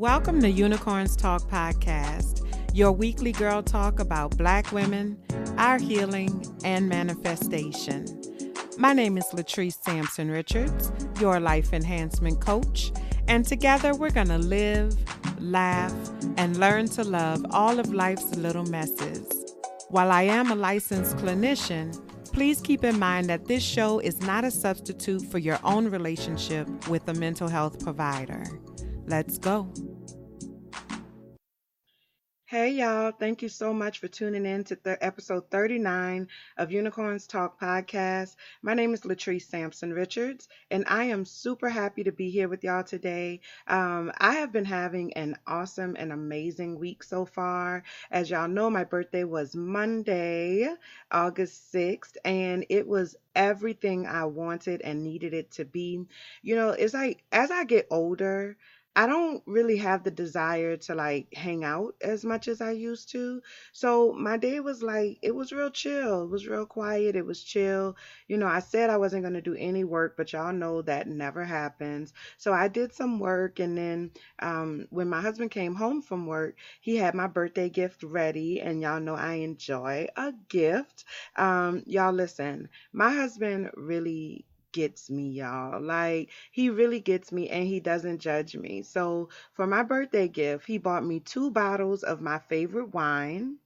Welcome to Unicorns Talk Podcast, your weekly girl talk about Black women, our healing, and manifestation. My name is Latrice Sampson Richards, your life enhancement coach, and together we're going to live, laugh, and learn to love all of life's little messes. While I am a licensed clinician, please keep in mind that this show is not a substitute for your own relationship with a mental health provider. Let's go. Hey, y'all. Thank you so much for tuning in to episode 39 of Unicorns Talk Podcast. My name is Latrice Sampson Richards, and I am super happy to be here with y'all today. I have been having an awesome and amazing week so far. As y'all know, my birthday was Monday, August 6th, and it was everything I wanted and needed it to be. You know, it's like as I get older, I don't really have the desire to like hang out as much as I used to. So my day was like, it was real chill. It was real quiet. It was chill. You know, I said I wasn't going to do any work, but y'all know that never happens. So I did some work. And then when my husband came home from work, he had my birthday gift ready. And y'all know I enjoy a gift. Y'all listen, my husband really gets me, y'all. Like, he really gets me and he doesn't judge me. So, for my birthday gift, he bought me 2 bottles of my favorite wine.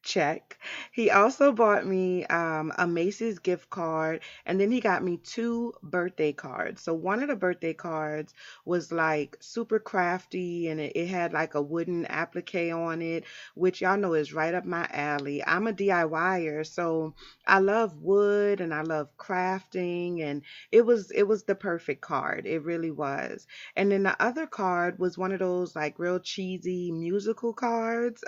Check. He also bought me a Macy's gift card, and then he got me 2 birthday cards. So one of the birthday cards was like super crafty, and it had like a wooden applique on it, which y'all know is right up my alley. I'm a DIYer, so I love wood and I love crafting, and it was the perfect card. It really was. And then the other card was one of those like real cheesy musical cards.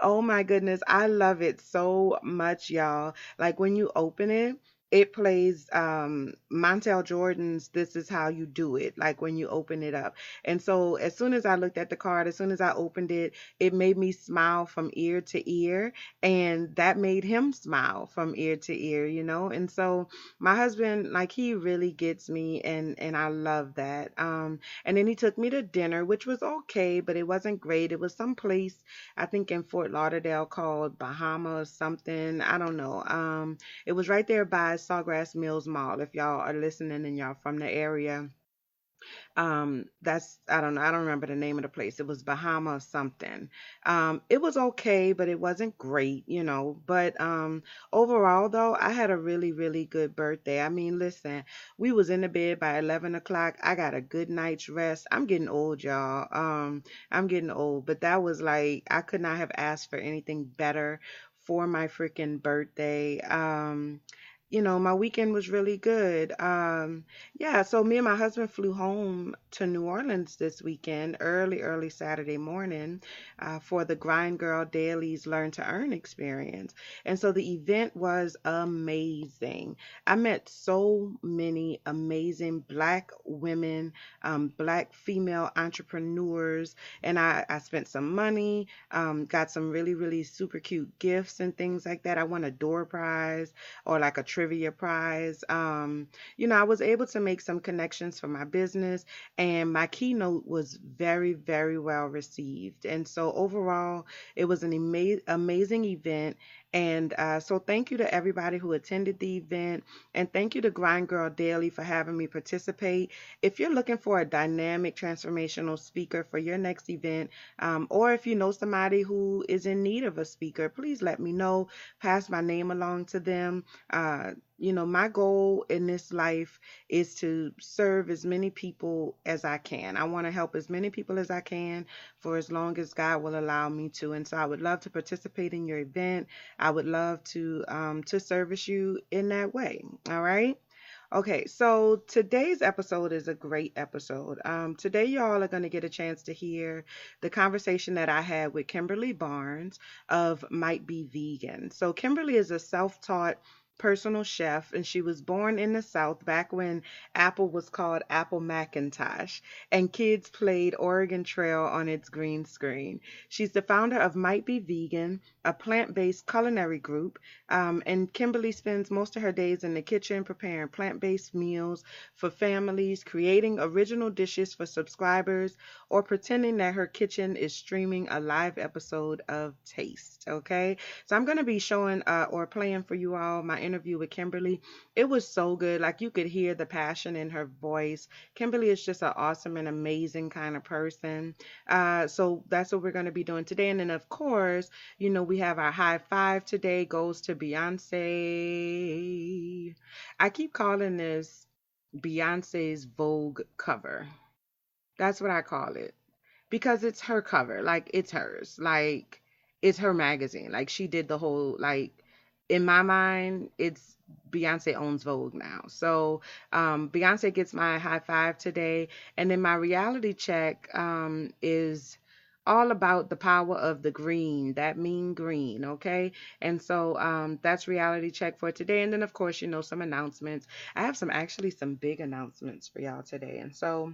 Oh my goodness, I love it so much, y'all. Like when you open it, it plays Montel Jordan's This Is How You Do It, like when you open it up. And so as soon as I looked at the card, as soon as I opened it, it made me smile from ear to ear. And that made him smile from ear to ear, you know? And so my husband, like he really gets me and I love that. And then he took me to dinner, which was okay, but it wasn't great. It was some place I think in Fort Lauderdale called Bahama or something. I don't know. It was right there by Sawgrass Mills Mall. If y'all are listening and y'all from the area, that's I don't know. I don't remember the name of the place. It was Bahama something. It was okay, but it wasn't great, you know. But overall, though, I had a really, really good birthday. I mean, listen, we was in the bed by 11 o'clock. I got a good night's rest. I'm getting old, y'all. I'm getting old, but that was like I could not have asked for anything better for my freaking birthday. My weekend was really good. Yeah, so me and my husband flew home to New Orleans this weekend, early Saturday morning, for the Grind Girl Dailies Learn to Earn experience. And so the event was amazing. I met so many amazing Black women, Black female entrepreneurs, and I spent some money, got some really, really super cute gifts and things like that. I won a door prize or like a trivia prize. I was able to make some connections for my business, and my keynote was very, very well received. And so overall, it was an amazing event. And so thank you to everybody who attended the event, and thank you to Grind Girl Daily for having me participate. If you're looking for a dynamic transformational speaker for your next event, or if you know somebody who is in need of a speaker, please let me know. Pass my name along to them. My goal in this life is to serve as many people as I can. I want to help as many people as I can for as long as God will allow me to. And so I would love to participate in your event. I would love to service you in that way. All right. Okay, so today's episode is a great episode. Today, y'all are going to get a chance to hear the conversation that I had with Kimberly Barnes of Might Be Vegan. So, Kimberly is a self taught personal chef, and she was born in the South back when Apple was called Apple Macintosh, and kids played Oregon Trail on its green screen. She's the founder of Might Be Vegan, a plant-based culinary group, and Kimberly spends most of her days in the kitchen preparing plant-based meals for families, creating original dishes for subscribers, or pretending that her kitchen is streaming a live episode of Taste. Okay, so I'm going to be showing or playing for you all my interview with Kimberly. It was so good. Like you could hear the passion in her voice. Kimberly is just an awesome and amazing kind of person. So that's what we're going to be doing today. And then, of course, we have our high five today goes to Beyonce. I keep calling this Beyonce's Vogue cover. That's what I call it because it's her cover. Like it's hers. Like it's her magazine. Like she did the whole like in my mind, it's Beyonce owns Vogue now. So Beyonce gets my high five today. And then my reality check is all about the power of the green, that mean green, okay? And so that's reality check for today. And then, of course, some announcements. I have some big announcements for y'all today. And so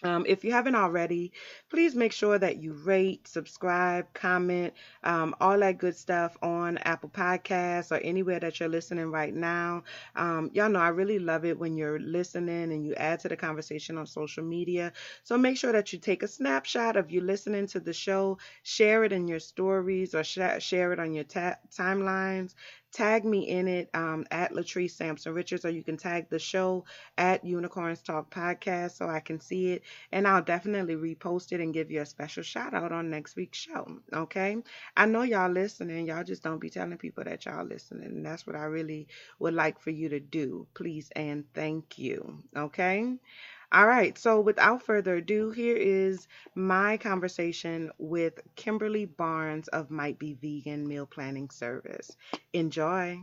if you haven't already, please make sure that you rate, subscribe, comment, all that good stuff on Apple Podcasts or anywhere that you're listening right now. Y'all know I really love it when you're listening and you add to the conversation on social media. So make sure that you take a snapshot of you listening to the show, share it in your stories or share it on your timelines. Tag me in it at Latrice Sampson Richards, or you can tag the show at Unicorns Talk Podcast so I can see it, and I'll definitely repost it and give you a special shout out on next week's show. Okay, I know y'all listening. Y'all just don't be telling people that y'all listening, and that's what I really would like for you to do. Please and thank you. Okay. All right, so without further ado, here is my conversation with Kimberly Barnes of Might Be Vegan Meal Planning Service. Enjoy.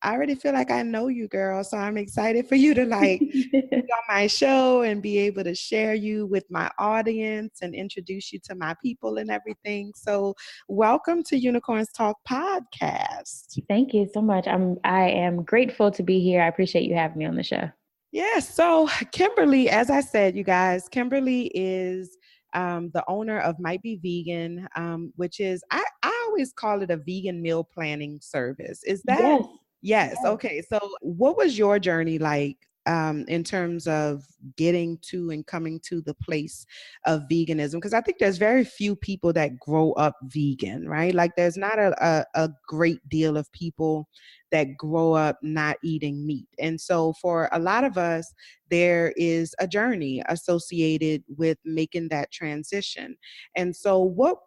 I already feel like I know you, girl, so I'm excited for you to be on my show and be able to share you with my audience and introduce you to my people and everything. So welcome to Unicorns Talk Podcast. Thank you so much. I am grateful to be here. I appreciate you having me on the show. Yeah, so Kimberly, as I said, you guys, Kimberly is the owner of Might Be Vegan, which is, I always call it a vegan meal planning service. Is that? Yes. Okay. So what was your journey like in terms of getting to and coming to the place of veganism? Because I think there's very few people that grow up vegan, right? Like there's not a great deal of people that grow up not eating meat. And so for a lot of us, there is a journey associated with making that transition. And so what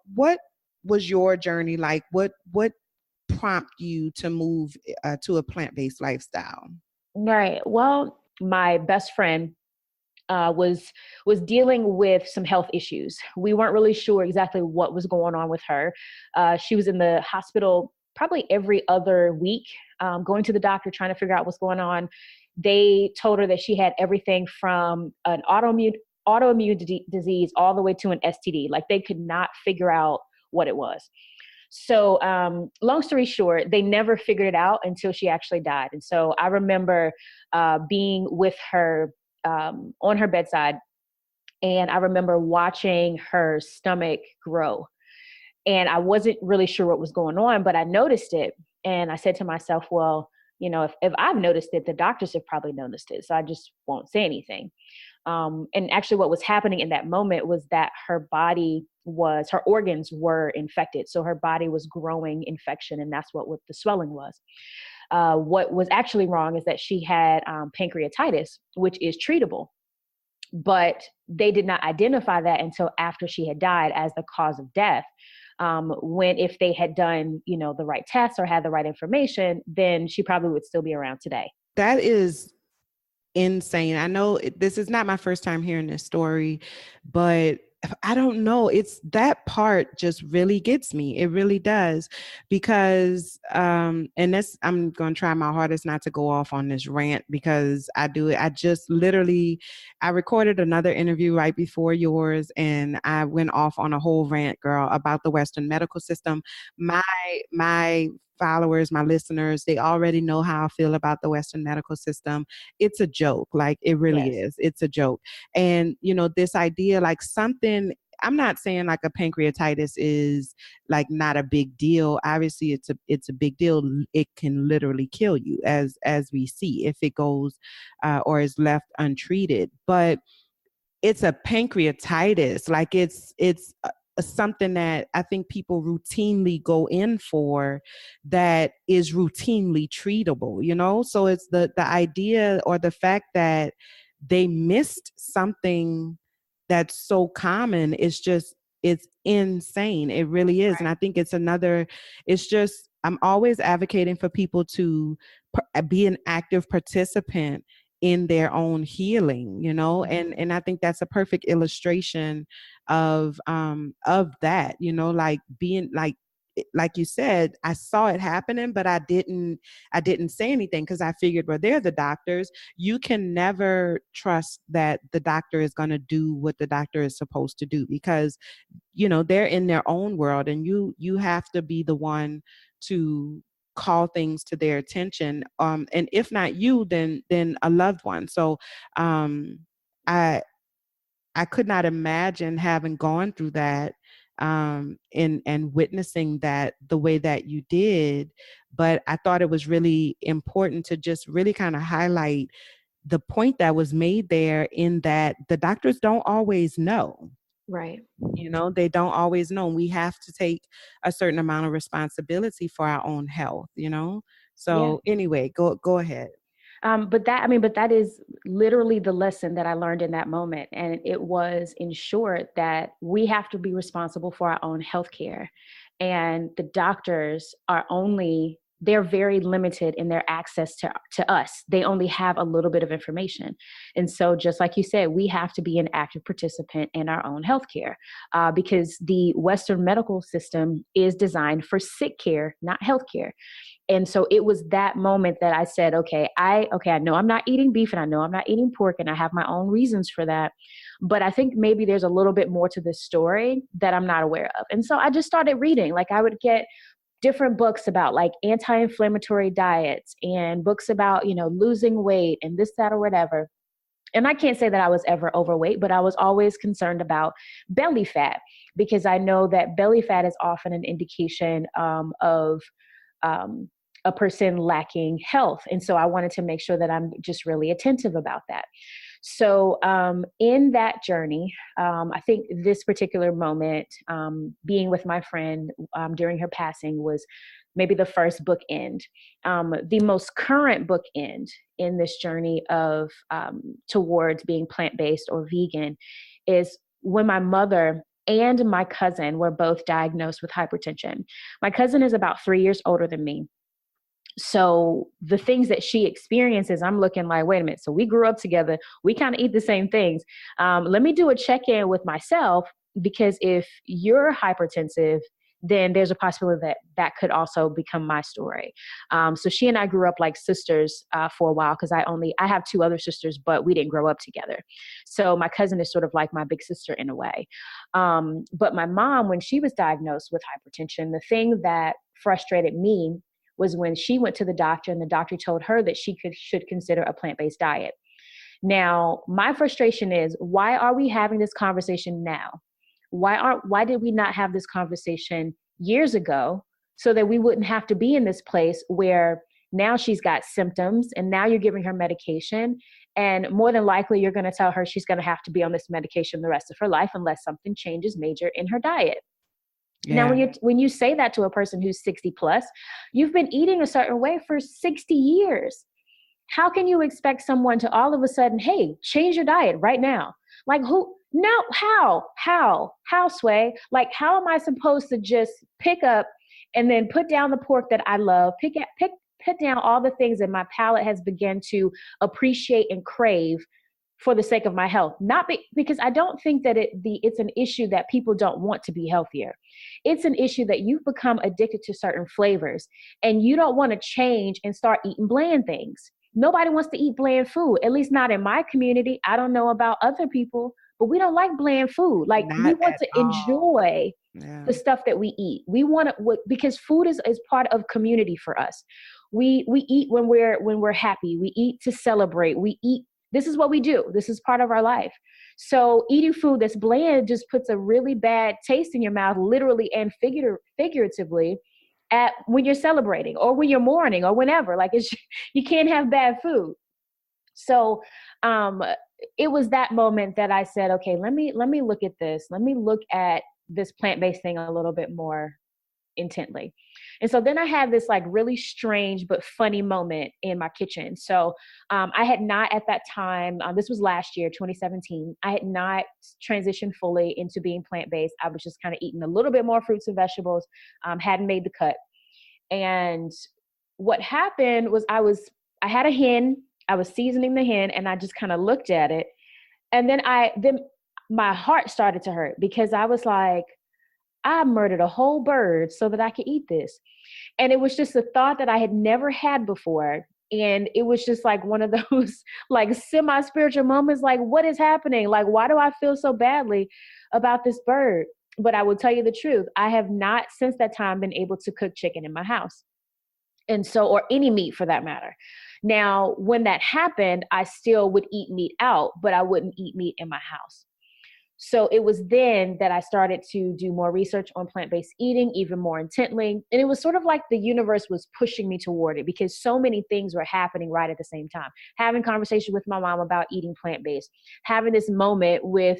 was your journey like? What prompt you to move to a plant-based lifestyle? Right. Well, my best friend was dealing with some health issues. We weren't really sure exactly what was going on with her. She was in the hospital probably every other week, going to the doctor, trying to figure out what's going on. They told her that she had everything from an autoimmune disease all the way to an STD. Like they could not figure out what it was. So long story short, they never figured it out until she actually died. And so I remember being with her on her bedside, and I remember watching her stomach grow. And I wasn't really sure what was going on, but I noticed it. And I said to myself, well, if I've noticed it, the doctors have probably noticed it. So I just won't say anything. And actually what was happening in that moment was that her organs were infected. So her body was growing infection, and that's what the swelling was. What was actually wrong is that she had pancreatitis, which is treatable. But they did not identify that until after she had died as the cause of death. When if they had done, the right tests or had the right information, then she probably would still be around today. That is insane. I know this is not my first time hearing this story, but I don't know. It's that part just really gets me. It really does, because and I'm going to try my hardest not to go off on this rant, because I do it. I recorded another interview right before yours, and I went off on a whole rant, girl, about the Western medical system. My followers, my listeners, they already know how I feel about the Western medical system. It's a joke. Like, it really Yes. is. It's a joke. And, this idea, like, something, I'm not saying like a pancreatitis is like not a big deal. Obviously it's a big deal. It can literally kill you, as we see, if it goes or is left untreated. But it's a pancreatitis. Like, it's something that I think people routinely go in for, that is routinely treatable. So it's the idea, or the fact that they missed something that's so common, is just, it's insane. It really is. And I Right. think it's just, I'm always advocating for people to be an active participant in their own healing. Mhm. And I think that's a perfect illustration of that. Like, being like you said, I saw it happening, but I didn't say anything, because I figured, well, they're the doctors. You can never trust that the doctor is going to do what the doctor is supposed to do, because they're in their own world, and you have to be the one to call things to their attention, and if not you, then a loved one. So um I could not imagine having gone through that, and witnessing that the way that you did. But I thought it was really important to just really kind of highlight the point that was made there, in that the doctors don't always know. Right. They don't always know. We have to take a certain amount of responsibility for our own health. Yeah. So anyway, go ahead. But that is literally the lesson that I learned in that moment. And it was, in short, that we have to be responsible for our own healthcare. And the doctors they're very limited in their access to us. They only have a little bit of information. And so, just like you said, we have to be an active participant in our own healthcare, because the Western medical system is designed for sick care, not healthcare. And so it was that moment that I said, I know I'm not eating beef, and I know I'm not eating pork, and I have my own reasons for that. But I think maybe there's a little bit more to this story that I'm not aware of. And so I just started reading. Like, I would get different books about like anti-inflammatory diets, and books about, losing weight and this, that, or whatever. And I can't say that I was ever overweight, but I was always concerned about belly fat, because I know that belly fat is often an indication of um, a person lacking health. And so I wanted to make sure that I'm just really attentive about that. So in that journey, I think this particular moment, being with my friend during her passing, was maybe the first bookend. The most current bookend in this journey of towards being plant-based or vegan is when my mother and my cousin were both diagnosed with hypertension. My cousin is about 3 years older than me. So the things that she experiences, I'm looking like, wait a minute. So we grew up together. We kind of eat the same things. Let me do a check-in with myself, because if you're hypertensive, then there's a possibility that that could also become my story. So she and I grew up like sisters for a while, because I have two other sisters, but we didn't grow up together. So my cousin is sort of like my big sister in a way. But my mom, when she was diagnosed with hypertension, the thing that frustrated me was when she went to the doctor, and the doctor told her that she should consider a plant-based diet. Now, my frustration is, why are we having this conversation now? Why did we not have this conversation years ago, so that we wouldn't have to be in this place where now she's got symptoms, and now you're giving her medication, and more than likely you're going to tell her she's going to have to be on this medication the rest of her life unless something changes major in her diet. Now, Yeah. when you say that to a person who's 60 plus, you've been eating a certain way for 60 years. How can you expect someone to all of a sudden, hey, change your diet right now? Like, who? No, how, Sway? Like, how am I supposed to just pick up and then put down the pork that I love, put down all the things that my palate has begun to appreciate and crave for the sake of my health? Not because I don't think that it's an issue that people don't want to be healthier. It's an issue that you've become addicted to certain flavors, and you don't want to change and start eating bland things. Nobody wants to eat bland food, at least not in my community. I don't know about other people, but we don't like bland food. Like, we Not want at to all. enjoy Yeah. the stuff that we eat. We want to, because food is part of community for us. We eat when we're happy. We eat to celebrate. We eat. This is what we do. This is part of our life. So eating food that's bland just puts a really bad taste in your mouth, literally and figuratively, at when you're celebrating or when you're mourning or whenever. Like, it's you can't have bad food. So um, it was that moment that I said, okay, let me look at this. Let me look at this plant-based thing a little bit more intently. And so then I had this like really strange but funny moment in my kitchen. So I had not at that time, this was last year, 2017, I had not transitioned fully into being plant-based. I was just kind of eating a little bit more fruits and vegetables, hadn't made the cut. And what happened was I had a hen, I was seasoning the hen, and I just kind of looked at it. And then my heart started to hurt because I was like, I murdered a whole bird so that I could eat this. And it was just a thought that I had never had before. And it was just like one of those like semi-spiritual moments, like, what is happening? Like, why do I feel so badly about this bird? But I will tell you the truth. I have not since that time been able to cook chicken in my house. And so, or any meat for that matter. Now, when that happened, I still would eat meat out, but I wouldn't eat meat in my house. So it was then that I started to do more research on plant-based eating, even more intently. And it was sort of like the universe was pushing me toward it because so many things were happening right at the same time. Having conversation with my mom about eating plant-based, having this moment with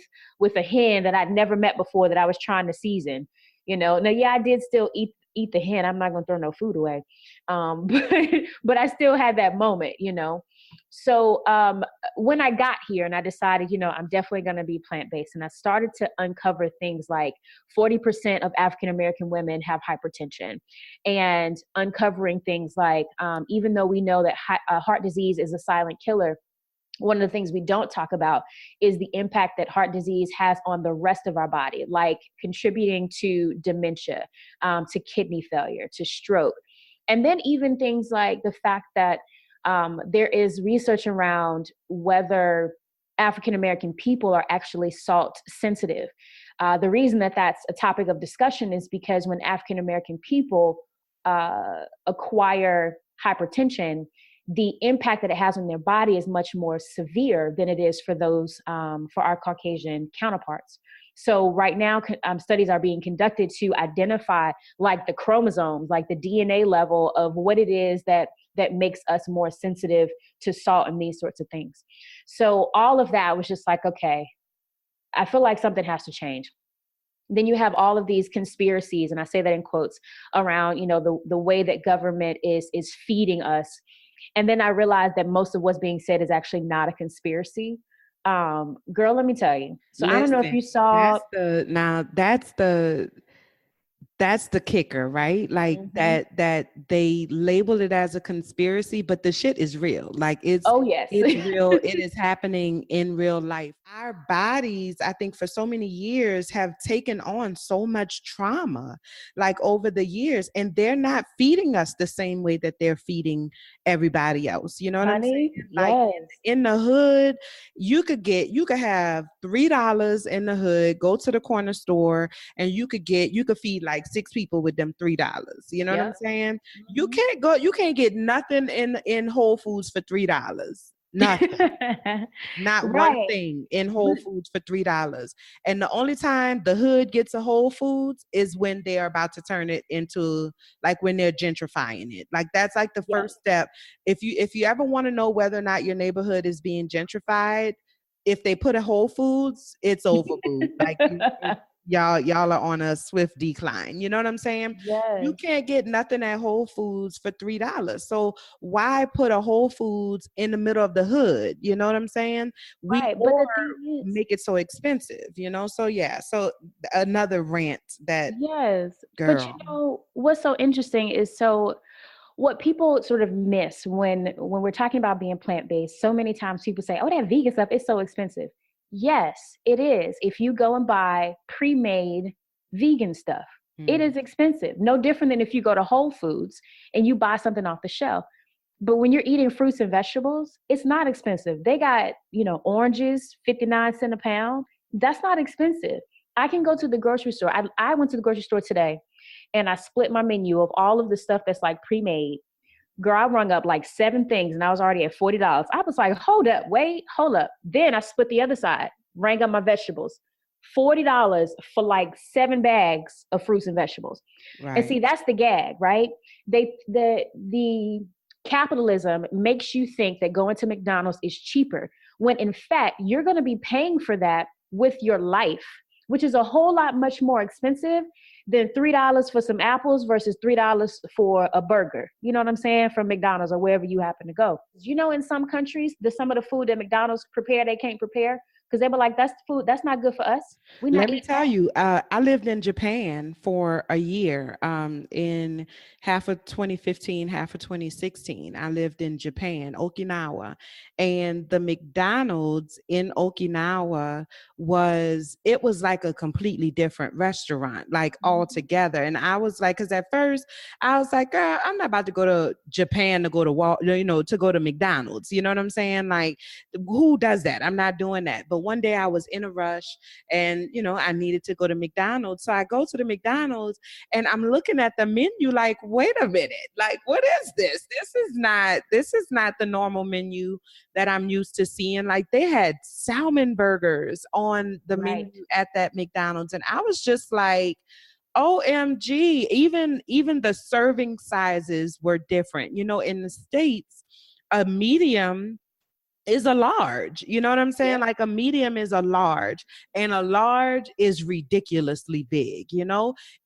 a hen that I'd never met before that I was trying to season. Now, yeah, I did still eat the hen. I'm not going to throw no food away. But I still had that moment. So when I got here and I decided, I'm definitely going to be plant-based, and I started to uncover things like 40% of African-American women have hypertension, and uncovering things like, even though we know that heart disease is a silent killer, one of the things we don't talk about is the impact that heart disease has on the rest of our body, like contributing to dementia, to kidney failure, to stroke. And then even things like the fact that there is research around whether African American people are actually salt sensitive. The reason that that's a topic of discussion is because when African American people acquire hypertension, the impact that it has on their body is much more severe than it is for for our Caucasian counterparts. So right now, studies are being conducted to identify like the chromosomes, like the DNA level of what it is that makes us more sensitive to salt and these sorts of things. So all of that was just like, okay, I feel like something has to change. Then you have all of these conspiracies, and I say that in quotes, around, the way that government is feeding us. And then I realized that most of what's being said is actually not a conspiracy. Girl, let me tell you. So I don't know if Listen, you saw. that's the kicker, right? Like Mhm. that they label it as a conspiracy, but the shit is real. Like Oh, yes. it's real. It is happening in real life. Our bodies, I think for so many years have taken on so much trauma like over the years, and they're not feeding us the same way that they're feeding everybody else. You know what I'm saying? Honey, Like yes. in the hood, you could have $3 in the hood, go to the corner store, and you could feed like 6 people with them $3. You know what I'm Yep. saying? Mhm. You can't get nothing in Whole Foods for $3. Nothing. Not one Right. thing in But Whole Foods for $3. And the only time the hood gets a Whole Foods is when they're about to turn it into, like, when they're gentrifying it. Like that's like the yes. first step. If you ever want to know whether or not your neighborhood is being gentrified, if they put a Whole Foods, it's over, boo. Like y'all are on a swift decline. You know what I'm saying? You Yes. can't get nothing at Whole Foods for $3. So why put a Whole Foods in the middle of the hood? You know what I'm saying? We Right. But or the thing is, make it so expensive. So yeah. So another rant that yes. But girl. what's so interesting is, so what people sort of miss when we're talking about being plant-based, so many times people say, oh, that vegan stuff is so expensive. Yes, it is. If you go and buy pre-made vegan stuff, it Mm. is expensive. No different than if you go to Whole Foods and you buy something off the shelf. But when you're eating fruits and vegetables, it's not expensive. They got, oranges, 59 cents a pound. That's not expensive. I can go to the grocery store. I went to the grocery store today and I split my menu of all of the stuff that's like pre-made. Girl, I rung up like 7 things and I was already at $40. I was like, hold up. Then I split the other side, rang up my vegetables. $40 for like 7 bags of fruits and vegetables. And Right. see, that's the gag, right? The capitalism makes you think that going to McDonald's is cheaper, when in fact you're going to be paying for that with your life, which is a whole lot much more expensive than $3 for some apples versus $3 for a burger. You know what I'm saying? From McDonald's or wherever you happen to go. You know, in some countries, some of the food that McDonald's prepare, they can't prepare because they were like, that's the food, that's not good for us. We're not Let me eating tell that. you, I lived in Japan for a year, in half of 2015, half of 2016. I lived in Japan, Okinawa, and the McDonald's in Okinawa it was like a completely different restaurant, like Mhm. altogether. And I was like, because at first I was like, girl, I'm not about to go to Japan to go to to go to McDonald's. You know what I'm saying? Like, who does that? I'm not doing that. But one day I was in a rush and I needed to go to McDonald's. So I go to the McDonald's and I'm looking at the menu like, wait a minute, like, what is this? This is not the normal menu that I'm used to seeing. Like, they had salmon burgers on the Right. menu at that McDonald's, and I was just like, OMG, even the serving sizes were different. In the States, a medium is a large. You know what I'm saying? Yeah. Like, a medium is a large, and a large is ridiculously big.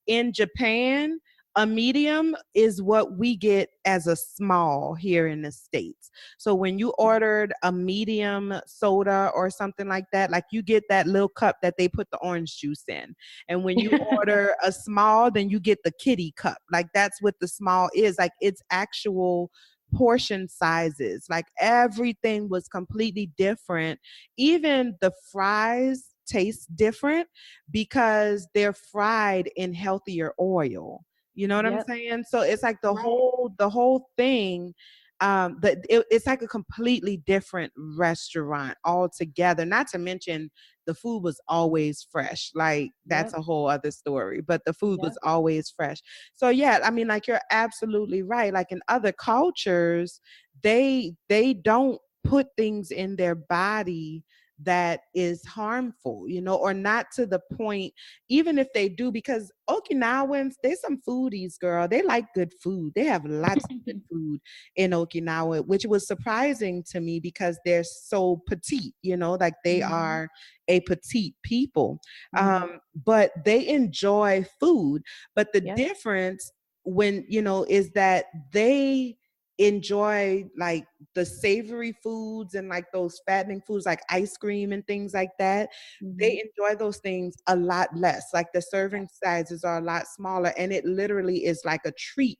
In Japan, a medium is what we get as a small here in the States. So when you ordered a medium soda or something like that, like, you get that little cup that they put the orange juice in. And when you order a small, then you get the kitty cup. Like, that's what the small is. Like, it's actual portion sizes. Like, everything was completely different. Even the fries taste different because they're fried in healthier oil. You know what I'm Yep. saying? So it's like the Right. whole thing. It's like a completely different restaurant altogether. Not to mention, the food was always fresh. Like, that's Yep. a whole other story. But the food was Yep. always fresh. So yeah, I mean, like, you're absolutely right. Like, in other cultures, they don't put things in their body that is harmful, or not to the point, even if they do, because Okinawans, they some foodies, girl. They like good food. They have lots of good food in Okinawa, which was surprising to me because they're so petite, like, they Mhm. are a petite people. Mhm. But they enjoy food. But the Yep. difference, is that they enjoy, like, the savory foods and, like, those fattening foods like ice cream and things like that. Mhm. They enjoy those things a lot less. Like, the Yep. serving sizes are a lot smaller, and it literally is like a treat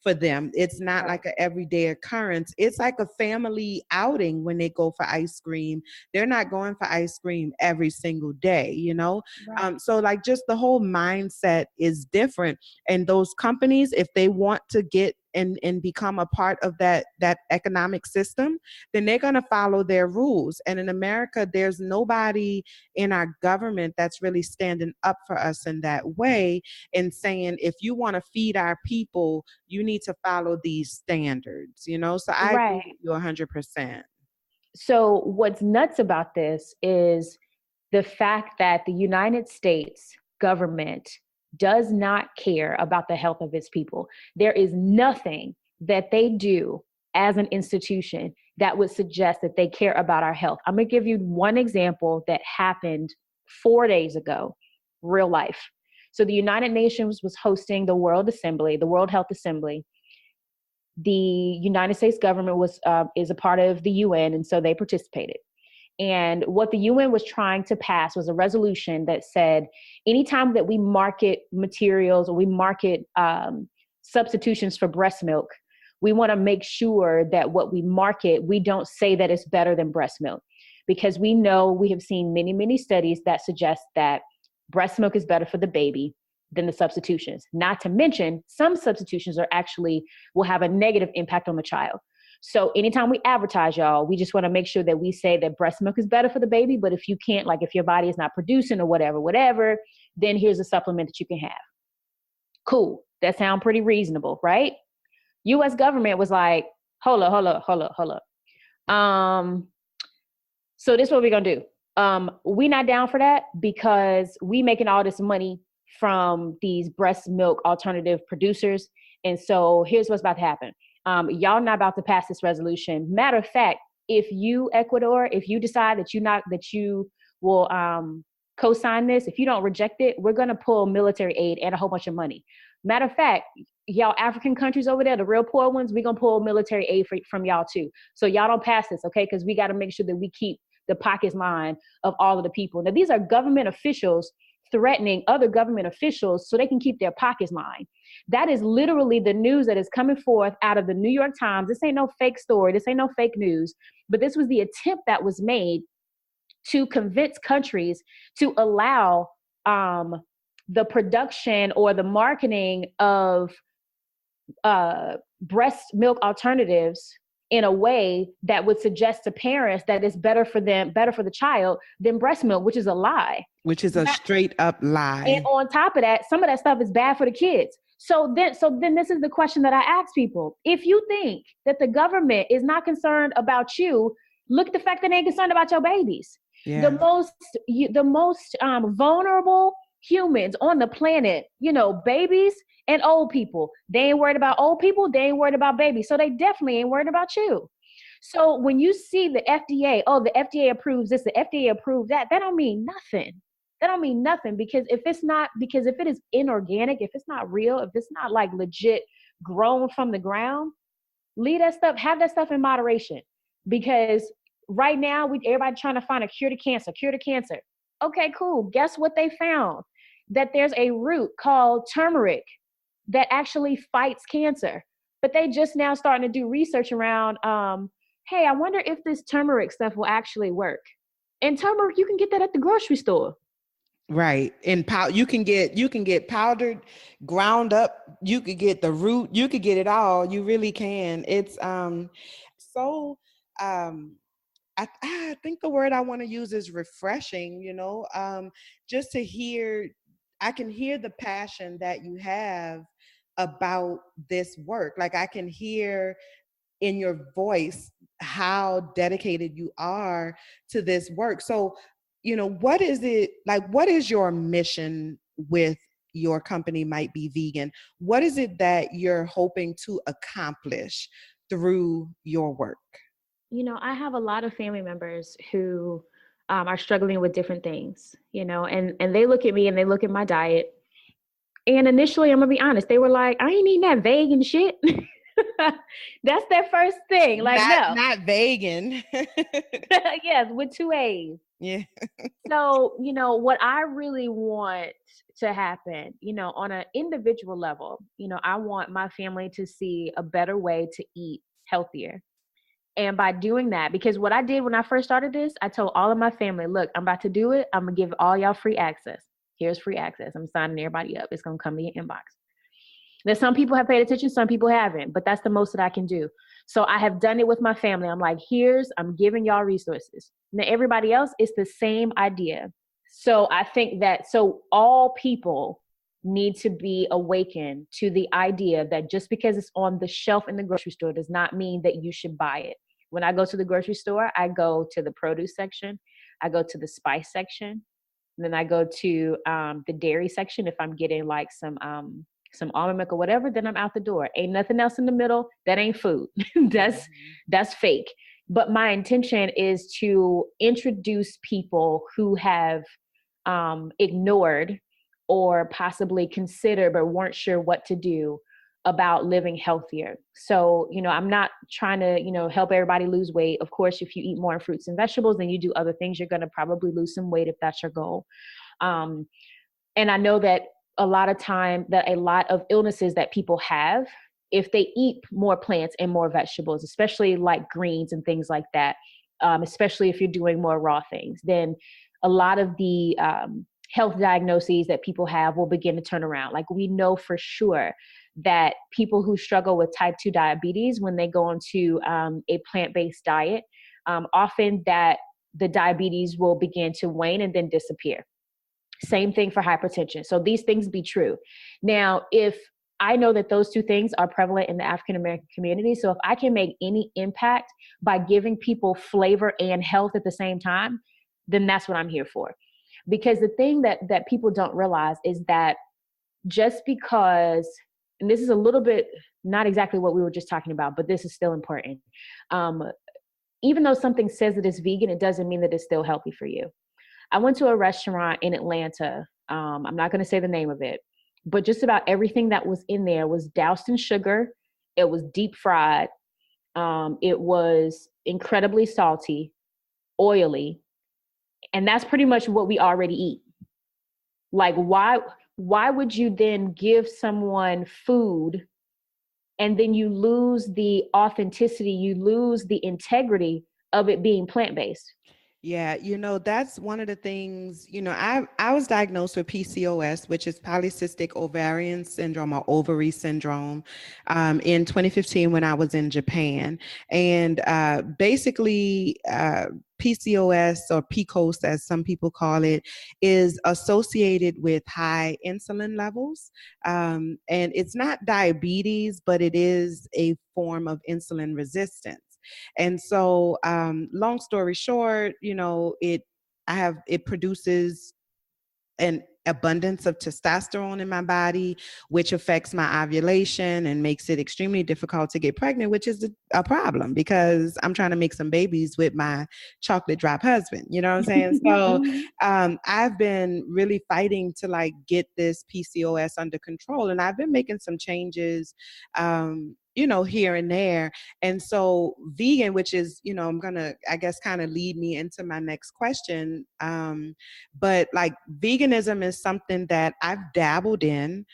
for them. It's not Right. like an everyday occurrence. It's like a family outing when they go for ice cream. They're not going for ice cream every single day. Right. So, like, just the whole mindset is different. And those companies, if they want to get and become a part of that economic system, then they're going to follow their rules. And in America, there's nobody in our government that's really standing up for us in that way and saying, if you want to feed our people, you need to follow these standards. So I agree Right. with you 100%. So what's nuts about this is the fact that the United States government does not care about the health of its people. There is nothing that they do as an institution that would suggest that they care about our health. I'm going to give you one example that happened 4 days ago, real life. So the United Nations was hosting the World Assembly, the World Health Assembly. The United States government is a part of the UN, and so they participated. And what the UN was trying to pass was a resolution that said, anytime that we market materials or we market substitutions for breast milk, we want to make sure that what we market, we don't say that it's better than breast milk. Because we know, we have seen many, many studies that suggest that breast milk is better for the baby than the substitutions. Not to mention, some substitutions will have a negative impact on the child. So anytime we advertise, y'all, we just want to make sure that we say that breast milk is better for the baby. But if you can't, like if your body is not producing or whatever, then here's a supplement that you can have. Cool. That sounds pretty reasonable, right? U.S. government was like, hold up. So this is what we're going to do. We not down for that because we making all this money from these breast milk alternative producers. And so here's what's about to happen. Y'all not about to pass this resolution. Matter of fact, if you, Ecuador, if you decide that you will co-sign this, if you don't reject it, we're going to pull military aid and a whole bunch of money. Matter of fact, y'all African countries over there, the real poor ones, we're going to pull military aid from y'all too. So y'all don't pass this, okay? Because we got to make sure that we keep the pockets lined of all of the people. Now, these are government officials threatening other government officials so they can keep their pockets lined. That is literally the news that is coming forth out of the New York Times. This ain't no fake story. This ain't no fake news. But this was the attempt that was made to convince countries to allow the production or the marketing of breast milk alternatives in a way that would suggest to parents that it's better for the child than breast milk, which is a lie. Which is a straight up lie. And on top of that, some of that stuff is bad for the kids. So then this is the question that I ask people. If you think that the government is not concerned about you, look at the fact that they ain't concerned about your babies. Yeah. The most vulnerable humans on the planet, babies and old people. They ain't worried about old people. They ain't worried about babies. So they definitely ain't worried about you. So when you see the FDA, the FDA approves this, the FDA approved that, that don't mean nothing. That don't mean nothing because if it is inorganic, if it's not real, if it's not like legit grown from the ground, leave that stuff, have that stuff in moderation. Because right now, everybody trying to find a cure to cancer. Okay, cool. Guess what they found? That there's a root called turmeric that actually fights cancer. But they just now starting to do research around, hey, I wonder if this turmeric stuff will actually work. And turmeric, you can get that at the grocery store. Right. And you can get powdered, ground up, you could get the root, you could get it all. You really can. It's I think the word I want to use is refreshing, just to hear, I can hear the passion that you have about this work. Like I can hear in your voice how dedicated you are to this work. So, what is it like? What is your mission with your company Might Be Vegan? What is it that you're hoping to accomplish through your work? I have a lot of family members who are struggling with different things, and they look at me and they look at my diet. And initially, I'm going to be honest, they were like, I ain't eating that vegan shit. That's their first thing. Like, not vegan. Yes, with 2 A's. Yeah. So, what I really want to happen, on an individual level, I want my family to see a better way to eat healthier. And by doing that, because what I did when I first started this, I told all of my family, look, I'm about to do it. I'm going to give all y'all free access. Here's free access. I'm signing everybody up. It's going to come to your inbox. Now, some people have paid attention, some people haven't, but that's the most that I can do. So I have done it with my family. I'm like, I'm giving y'all resources. Now, everybody else, it's the same idea. So I think that, all people need to be awakened to the idea that just because it's on the shelf in the grocery store does not mean that you should buy it. When I go to the grocery store, I go to the produce section, I go to the spice section, and then I go to the dairy section. If I'm getting like some almond milk or whatever, then I'm out the door. Ain't nothing else in the middle. That ain't food. That's fake. But my intention is to introduce people who have ignored or possibly considered but weren't sure what to do about living healthier. So, I'm not trying to, help everybody lose weight. Of course, if you eat more fruits and vegetables and you do other things, you're going to probably lose some weight if that's your goal. And I know that a lot of illnesses that people have, if they eat more plants and more vegetables, especially like greens and things like that, especially if you're doing more raw things, then a lot of the health diagnoses that people have will begin to turn around. Like we know for sure that people who struggle with type 2 diabetes, when they go into a plant-based diet, often that the diabetes will begin to wane and then disappear. Same thing for hypertension. So these things be true. Now, if I know that those two things are prevalent in the African American community, so if I can make any impact by giving people flavor and health at the same time, then that's what I'm here for. Because the thing that people don't realize is that just because, and this is a little bit not exactly what we were just talking about, but this is still important. Even though something says that it's vegan, it doesn't mean that it's still healthy for you. I went to a restaurant in Atlanta. I'm not going to say the name of it, but just about everything that was in there was doused in sugar. It was deep fried. It was incredibly salty, oily, and that's pretty much what we already eat. Like, why would you then give someone food and then you lose the authenticity, you lose the integrity of it being plant-based? Yeah, that's one of the things, I was diagnosed with PCOS, which is polycystic ovarian syndrome or ovary syndrome, in 2015 when I was in Japan. And basically, PCOS or PCOS, as some people call it, is associated with high insulin levels. And it's not diabetes, but it is a form of insulin resistance. And so, long story short, it produces an abundance of testosterone in my body, which affects my ovulation and makes it extremely difficult to get pregnant, which is a problem because I'm trying to make some babies with my chocolate drop husband. You know what I'm saying? So I've been really fighting to get this PCOS under control, and I've been making some changes, here and there. And so vegan, which is, I'm going to, I guess, kind of lead me into my next question. But veganism is something that I've dabbled in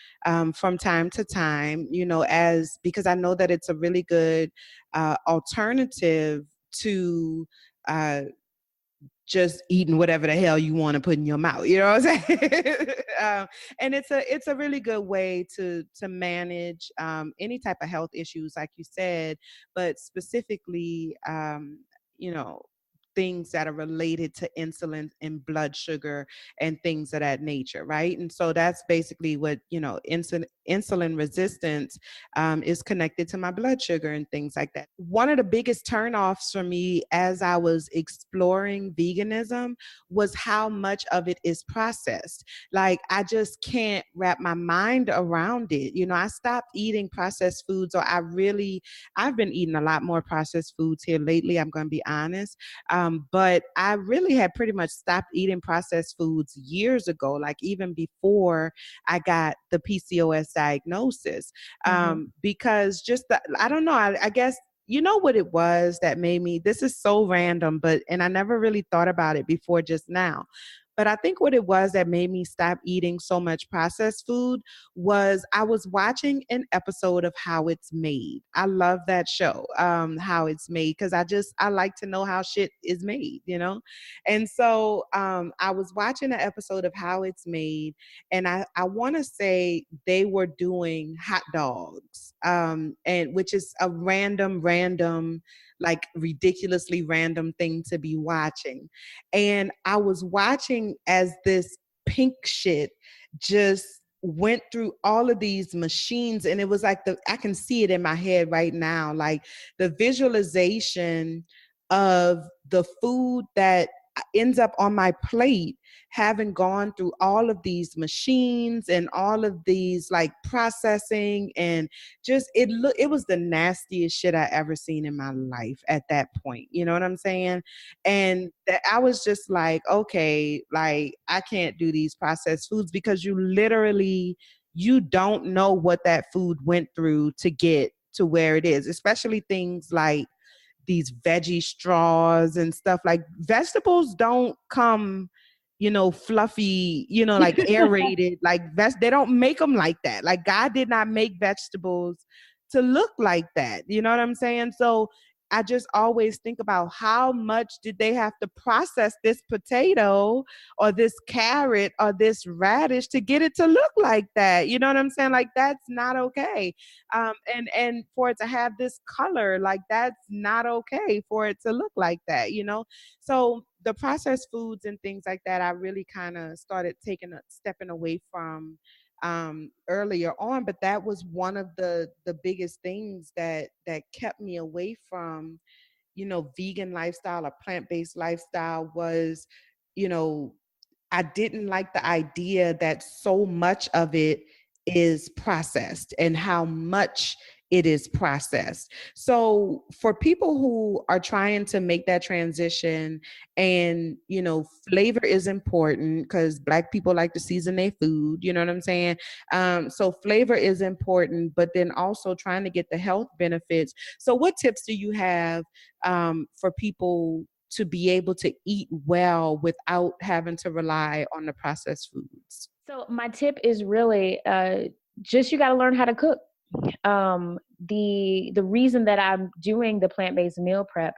from time to time, because I know that it's a really good alternative to just eating whatever the hell you want to put in your mouth. You know what I'm saying? And it's a really good way to manage any type of health issues, like you said, but specifically, you know, things that are related to insulin and blood sugar and things of that nature, right? And so that's basically what, insulin resistance is connected to my blood sugar and things like that. One of the biggest turnoffs for me as I was exploring veganism was how much of it is processed. Like, I just can't wrap my mind around it. I stopped eating processed foods, or I've been eating a lot more processed foods here lately, I'm going to be honest. But I really had pretty much stopped eating processed foods years ago, like even before I got the PCOS diagnosis, because I don't know, I guess, what it was that made me, this is so random, and I never really thought about it before just now. But I think what it was that made me stop eating so much processed food was I was watching an episode of How It's Made. I love that show, How It's Made, because I like to know how shit is made, And so I was watching an episode of How It's Made, and I want to say they were doing hot dogs, and which is a random, like ridiculously random thing to be watching. And I was watching as this pink shit just went through all of these machines, and it was like I can see it in my head right now, like the visualization of the food that ends up on my plate, having gone through all of these machines and all of these like processing, and just it was the nastiest shit I ever seen in my life at that point. You know what I'm saying? And that I was just like, okay, like I can't do these processed foods, because you don't know what that food went through to get to where it is, especially things like these veggie straws and stuff. Like, vegetables don't come, fluffy, like aerated, like they don't make them like that. Like, God did not make vegetables to look like that. You know what I'm saying? So I just always think about how much did they have to process this potato or this carrot or this radish to get it to look like that. You know what I'm saying? Like that's not okay. And for it to have this color, like that's not okay for it to look like that, you know? So the processed foods and things like that, I really kind of started taking a stepping away from earlier on, but that was one of the biggest things that kept me away from, you know, vegan lifestyle or plant-based lifestyle was, you know, I didn't like the idea that so much of it is processed and how much it is processed. So for people who are trying to make that transition, and you know, flavor is important because Black people like to season their food, you know what I'm saying? So flavor is important, but then also trying to get the health benefits. So what tips do you have for people to be able to eat well without having to rely on the processed foods? So my tip is really just you got to learn how to cook. The reason that I'm doing the plant-based meal prep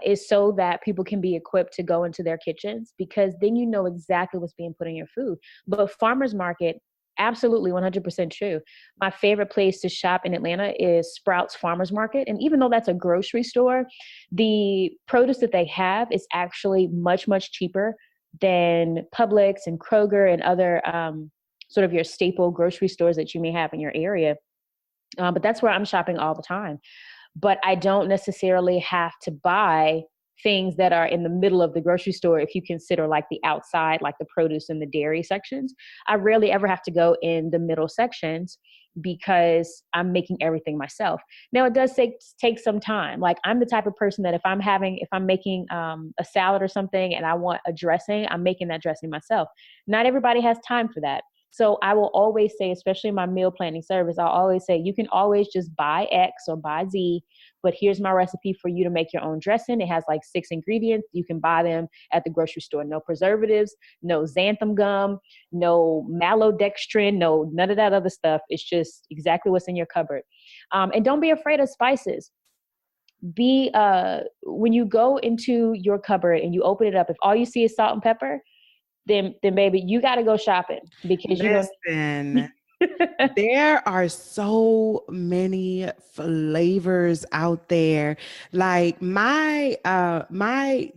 is so that people can be equipped to go into their kitchens, because then you know exactly what's being put in your food. But farmers market, absolutely 100% true. My favorite place to shop in Atlanta is Sprouts Farmers Market. And even though that's a grocery store, the produce that they have is actually much, much cheaper than Publix and Kroger and other sort of your staple grocery stores that you may have in your area. But that's where I'm shopping all the time. But I don't necessarily have to buy things that are in the middle of the grocery store if you consider like the outside, like the produce and the dairy sections. I rarely ever have to go in the middle sections because I'm making everything myself. Now it does take some time. Like I'm the type of person that if I'm making a salad or something and I want a dressing, I'm making that dressing myself. Not everybody has time for that. So I will always say, especially in my meal planning service, I'll always say, you can always just buy X or buy Z, but here's my recipe for you to make your own dressing. It has like 6 ingredients. You can buy them at the grocery store. No preservatives, no xanthan gum, no maltodextrin, no none of that other stuff. It's just exactly what's in your cupboard. And don't be afraid of spices. When you go into your cupboard and you open it up, if all you see is salt and pepper, then baby, you got to go shopping because you're Listen, going there are so many flavors out there. Like my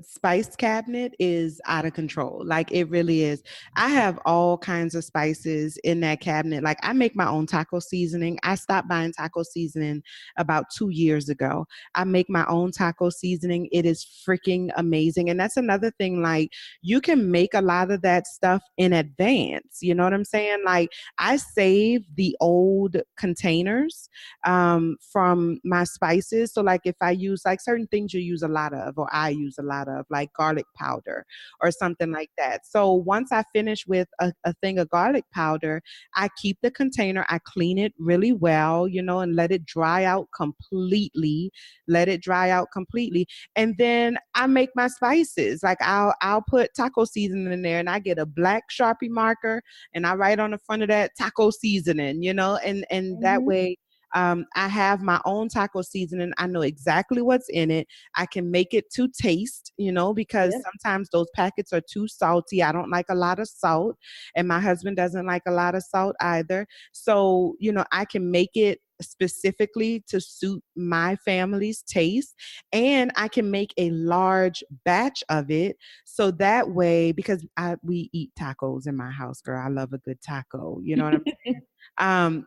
spice cabinet is out of control. Like it really is. I have all kinds of spices in that cabinet. Like I make my own taco seasoning. I stopped buying taco seasoning about 2 years ago. I make my own taco seasoning. It is freaking amazing. And that's another thing, like you can make a lot of that stuff in advance. You know what I'm saying? Like I save the old containers from my spices. So like if I use like certain things you use a lot of, or I use a lot of, like garlic powder or something like that. So once I finish with a thing of garlic powder, I keep the container, I clean it really well, you know, and let it dry out completely. Let it dry out completely. And then I make my spices. Like I'll put taco seasoning in there, and I get a black Sharpie marker and I write on the front of that taco seasoning, you know, and that Mhm. way I have my own taco seasoning. I know exactly what's in it. I can make it to taste, you know, because Yep. sometimes those packets are too salty. I don't like a lot of salt, and my husband doesn't like a lot of salt either. So, you know, I can make it specifically to suit my family's taste, and I can make a large batch of it so that way, because we eat tacos in my house, girl. I love a good taco, you know what I'm saying?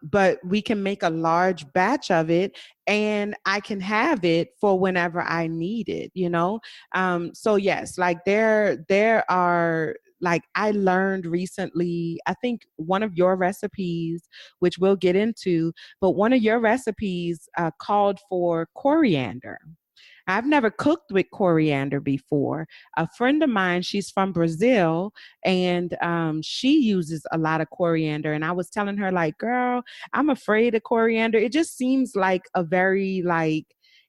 But we can make a large batch of it, and I can have it for whenever I need it, you know? So yes, like there are, like I learned recently, I think one of your recipes, which we'll get into, but one of your recipes called for coriander. I've never cooked with coriander before. A friend of mine, she's from Brazil, and she uses a lot of coriander. And I was telling her, like, girl, I'm afraid of coriander. It just seems like a very like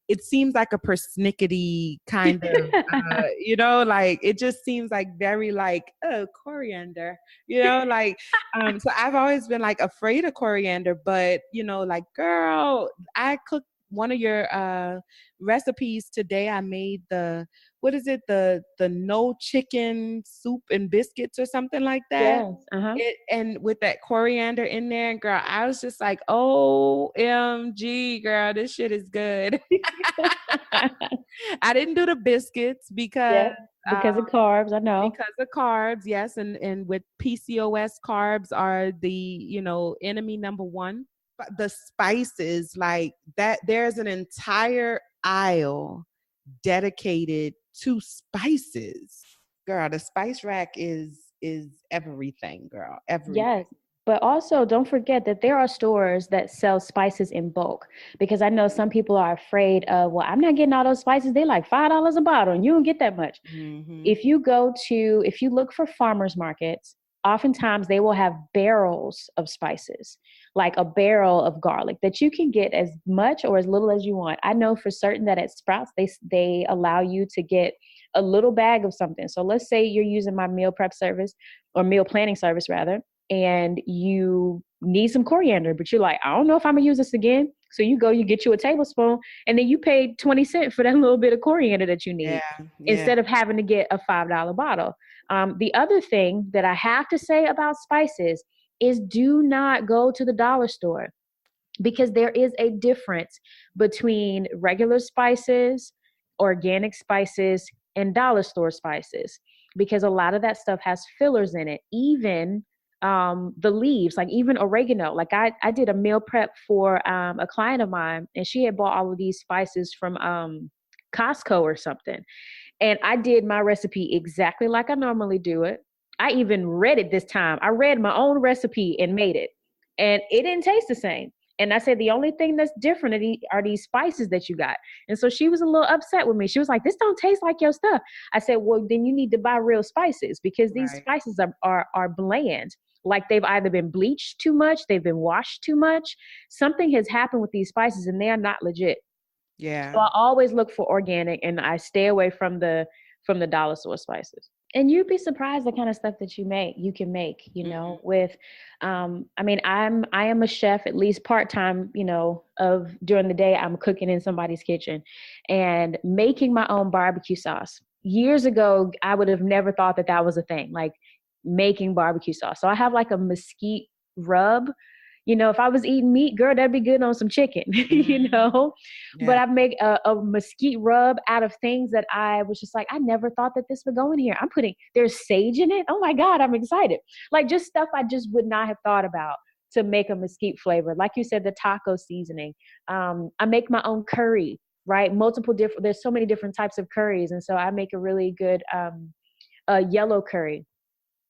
it seems like a persnickety kind of you know, like it just seems like very like, oh, coriander, you know, like so I've always been like afraid of coriander, but you know, like girl, I cook one of your recipes today. I made what is it? The no chicken soup and biscuits or something like that. Yes. Uh-huh. And with that coriander in there, girl, I was just like, OMG, girl, this shit is good. I didn't do the biscuits Yeah. uh, Because of carbs, I know. because of carbs, yes, and with PCOS, carbs are the enemy number one. But the spices, like that, there's an entire aisle dedicated to spices. Girl, the spice rack is everything, girl. Everything. Yes. But also don't forget that there are stores that sell spices in bulk, because I know some people are afraid of, well, I'm not getting all those spices. They like $5 a bottle and you don't get that much. Mm-hmm. If you look for farmers markets, oftentimes they will have barrels of spices, like a barrel of garlic that you can get as much or as little as you want. I know for certain that at Sprouts, they allow you to get a little bag of something. So let's say you're using my meal prep service, or meal planning service rather, and you need some coriander, but you're like, I don't know if I'm gonna use this again. So you get you a tablespoon, and then you pay 20 cents for that little bit of coriander that you Yeah, need, yeah. instead of having to get a $5 bottle. The other thing that I have to say about spices is, do not go to the dollar store, because there is a difference between regular spices, organic spices, and dollar store spices, because a lot of that stuff has fillers in it. Even the leaves, like even oregano. Like I did a meal prep for a client of mine, and she had bought all of these spices from Costco or something. And I did my recipe exactly like I normally do it. I even read it this time. I read my own recipe and made it. And it didn't taste the same. And I said, the only thing that's different are these spices that you got. And so she was a little upset with me. She was like, this don't taste like your stuff. I said, well, then you need to buy real spices, because these Right. spices are bland. Like they've either been bleached too much, they've been washed too much. Something has happened with these spices and they are not legit. So Yeah. I always look for organic, and I stay away from the dollar store spices. And you'd be surprised the kind of stuff that you can make, Mhm. with I mean, I am a chef, at least part-time, of during the day I'm cooking in somebody's kitchen and making my own barbecue sauce. Years ago, I would have never thought that that was a thing, like making barbecue sauce. So I have like a mesquite rub. If I was eating meat, girl, that'd be good on some chicken, Mhm. But Yeah. I make a mesquite rub out of things that I was just like, I never thought that this would go in here. There's sage in it. Oh my God, I'm excited. Like just stuff I just would not have thought about to make a mesquite flavor. Like you said, the taco seasoning. I make my own curry, right? There's so many different types of curries. And so I make a really good yellow curry,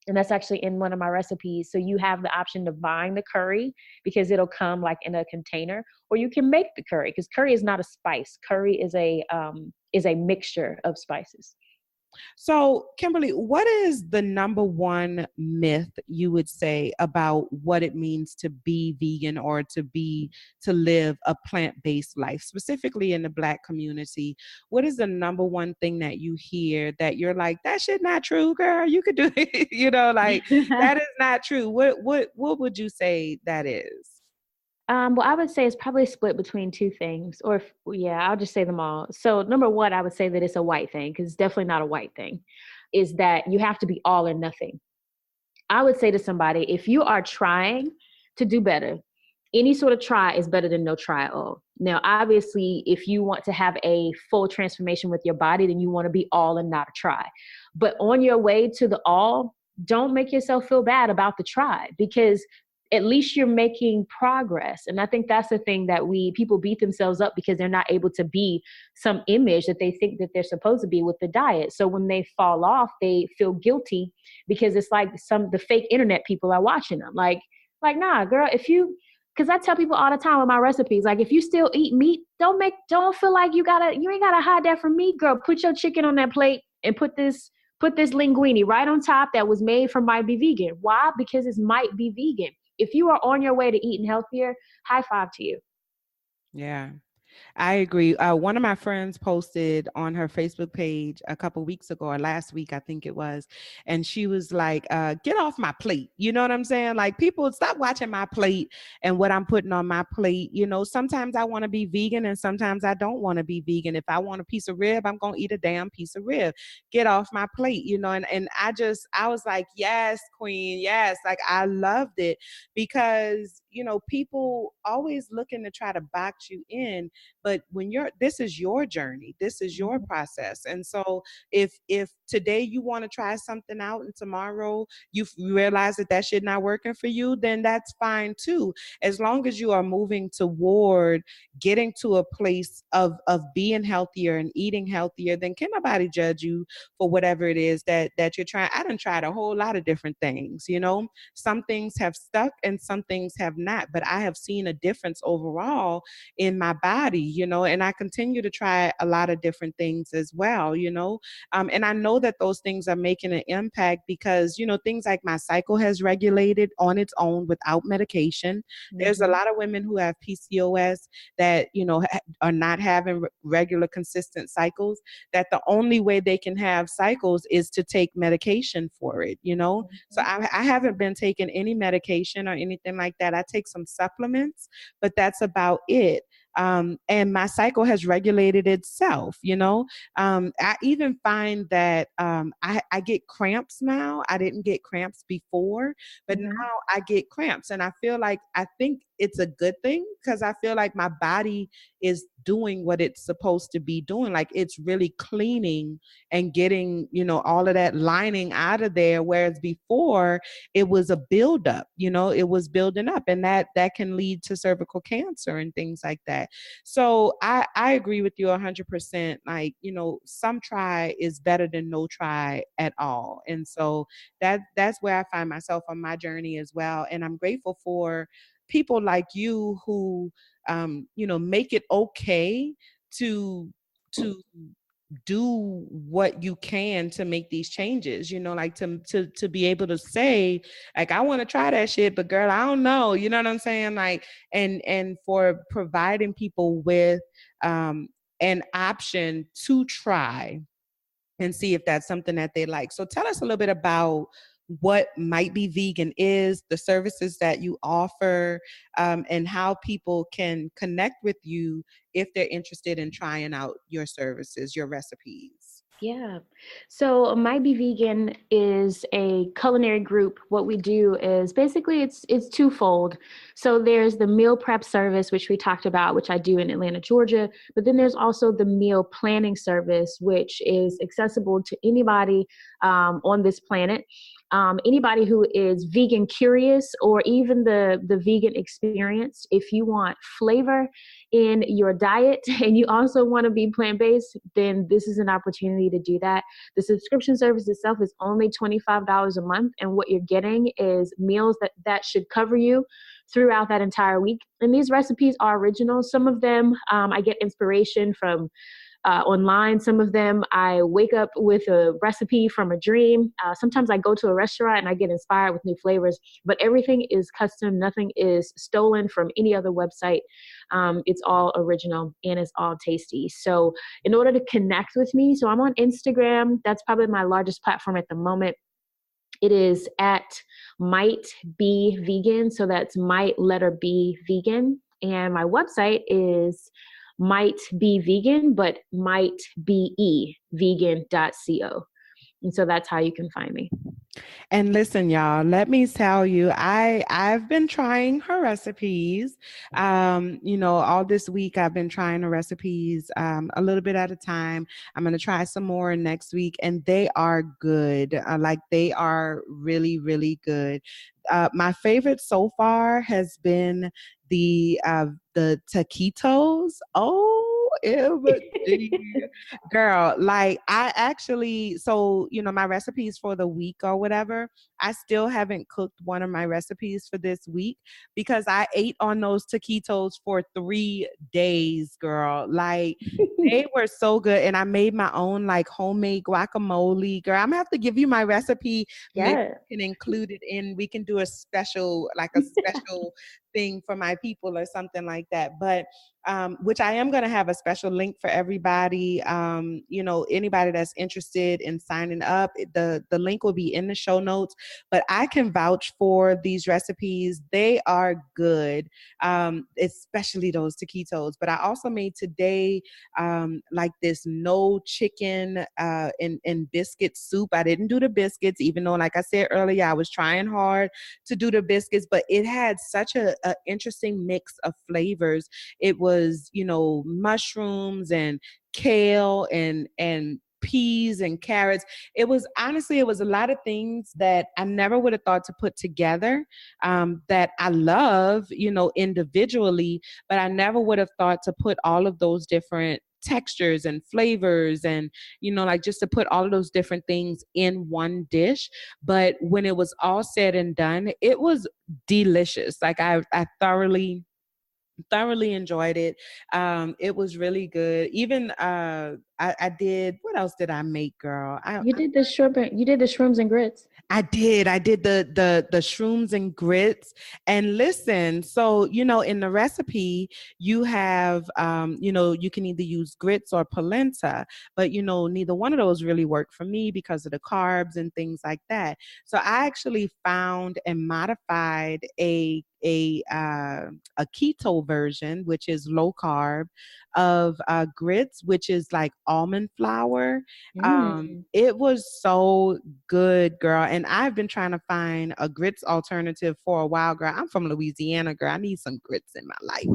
and that's actually in one of my recipes. So you have the option of buying the curry, because it'll come like in a container, or you can make the curry, because curry is not a spice. Curry is a mixture of spices. So, Kimberly, what is the number one myth you would say about what it means to be vegan, or to live a plant-based life, specifically in the Black community? What is the number one thing that you hear that you're like, that shit not true, girl? You could do it, like that is not true. What would you say that is? Well, I would say it's probably split between two things, yeah, I'll just say them all. So, number one, I would say that it's a white thing, because it's definitely not a white thing, is that you have to be all or nothing. I would say to somebody, if you are trying to do better, any sort of try is better than no try at all. Now, obviously, if you want to have a full transformation with your body, then you want to be all and not a try. But on your way to the all, don't make yourself feel bad about the try, because at least you're making progress. And I think that's the thing that people beat themselves up because they're not able to be some image that they think that they're supposed to be with the diet. So when they fall off, they feel guilty, because it's like the fake internet people are watching them. Like, nah, girl, because I tell people all the time with my recipes, like, if you still eat meat, don't feel like you ain't gotta hide that from me, girl. Put your chicken on that plate and put this linguine right on top that was made from might be vegan. Why? Because it might be vegan. If you are on your way to eating healthier, high five to you. Yeah. I agree. One of my friends posted on her Facebook page a couple weeks ago, or last week, I think it was, and she was like, "Get off my plate." You know what I'm saying? Like, people stop watching my plate and what I'm putting on my plate. You know, sometimes I want to be vegan, and sometimes I don't want to be vegan. If I want a piece of rib, I'm gonna eat a damn piece of rib. Get off my plate. You know, and I was like, yes, queen, yes. Like, I loved it because people always looking to try to box you in, but when this is your journey, this is your Mhm. process. And so if today you want to try something out and tomorrow you realize that shit not working for you, then that's fine too, as long as you are moving toward getting to a place of being healthier and eating healthier. Then can nobody judge you for whatever it is that you're trying. I done tried a whole lot of different things. Some things have stuck and some things have not, but I have seen a difference overall in my body, and I continue to try a lot of different things as well, and I know that those things are making an impact because, things like my cycle has regulated on its own without medication. There's a Mhm. lot of women who have PCOS that, are not having regular, consistent cycles, that the only way they can have cycles is to take medication for it, So Mhm. I haven't been taking any medication or anything like that. I take some supplements, but that's about it. And my cycle has regulated itself. I even find that I get cramps now. I didn't get cramps before, but Mhm. now I get cramps. And I think it's a good thing because I feel like my body is doing what it's supposed to be doing. Like, it's really cleaning and getting, all of that lining out of there. Whereas before it was a buildup, it was building up, and that can lead to cervical cancer and things like that. So I agree with you 100%. Like, some try is better than no try at all. And so that's where I find myself on my journey as well. And I'm grateful for people like you who, make it okay to to do what you can to make these changes, like to be able to say, like, I want to try that shit, but girl, I don't know, you know what I'm saying? Like, and for providing people with um an option to try and see if that's something that they like. So tell us a little bit about what Might Be Vegan is, the services that you offer, and how people can connect with you if they're interested in trying out your services, your recipes. Yeah. So Might Be Vegan is a culinary group. What we do is basically it's twofold. So there's the meal prep service, which we talked about, which I do in Atlanta, Georgia. But then there's also the meal planning service, which is accessible to anybody on this planet. Anybody who is vegan curious, or even the vegan experience. If you want flavor in your diet and you also want to be plant-based, then this is an opportunity to do that. The subscription service itself is only $25 a month, and what you're getting is meals that should cover you throughout that entire week. And these recipes are original. Some of them I get inspiration from online. Some of them I wake up with a recipe from a dream. Sometimes I go to a restaurant and I get inspired with new flavors, but everything is custom. Nothing is stolen from any other website. It's all original and it's all tasty. So in order to connect with me, so I'm on Instagram. That's probably my largest platform at the moment. It is at Might Be Vegan. So that's Might letter B Vegan. And my website is Might Be Vegan, but Might Be vegan.co. And so that's how you can find me. And listen, y'all, let me tell you, I've been trying her recipes. All this week I've been trying the recipes a little bit at a time. I'm gonna try some more next week, and they are good. Like, they are really, really good. My favorite so far has been the taquitos. OMG. Girl, like, I actually, so, my recipes for the week or whatever, I still haven't cooked one of my recipes for this week because I ate on those taquitos for 3 days, girl. Like, they were so good. And I made my own like homemade guacamole. Girl, I'm gonna have to give you my recipe. Maybe Yeah. we can include it in, we can do a special, like a special thing for my people or something like that. But which I am going to have a special link for everybody. Anybody that's interested in signing up, the link will be in the show notes. But I can vouch for these recipes; they are good, especially those taquitos. But I also made today like this no chicken and biscuit soup. I didn't do the biscuits, even though, like I said earlier, I was trying hard to do the biscuits, but it had such a interesting mix of flavors. It was, mushrooms and kale and peas and carrots. It was honestly, it was a lot of things that I never would have thought to put together, that I love, individually, but I never would have thought to put all of those different textures and flavors and like just to put all of those different things in one dish. But when it was all said and done, it was delicious. Like I thoroughly enjoyed it. It was really good. Even I did, what else did I make, girl? You did the shrooms and grits. I did. I did the shrooms and grits. And listen, so in the recipe, you have you can either use grits or polenta, but neither one of those really work for me because of the carbs and things like that. So I actually found and modified a keto version, which is low carb, of grits, which is like almond flour. Mm. It was so good, girl. And I've been trying to find a grits alternative for a while, girl. I'm from Louisiana, girl. I need some grits in my life.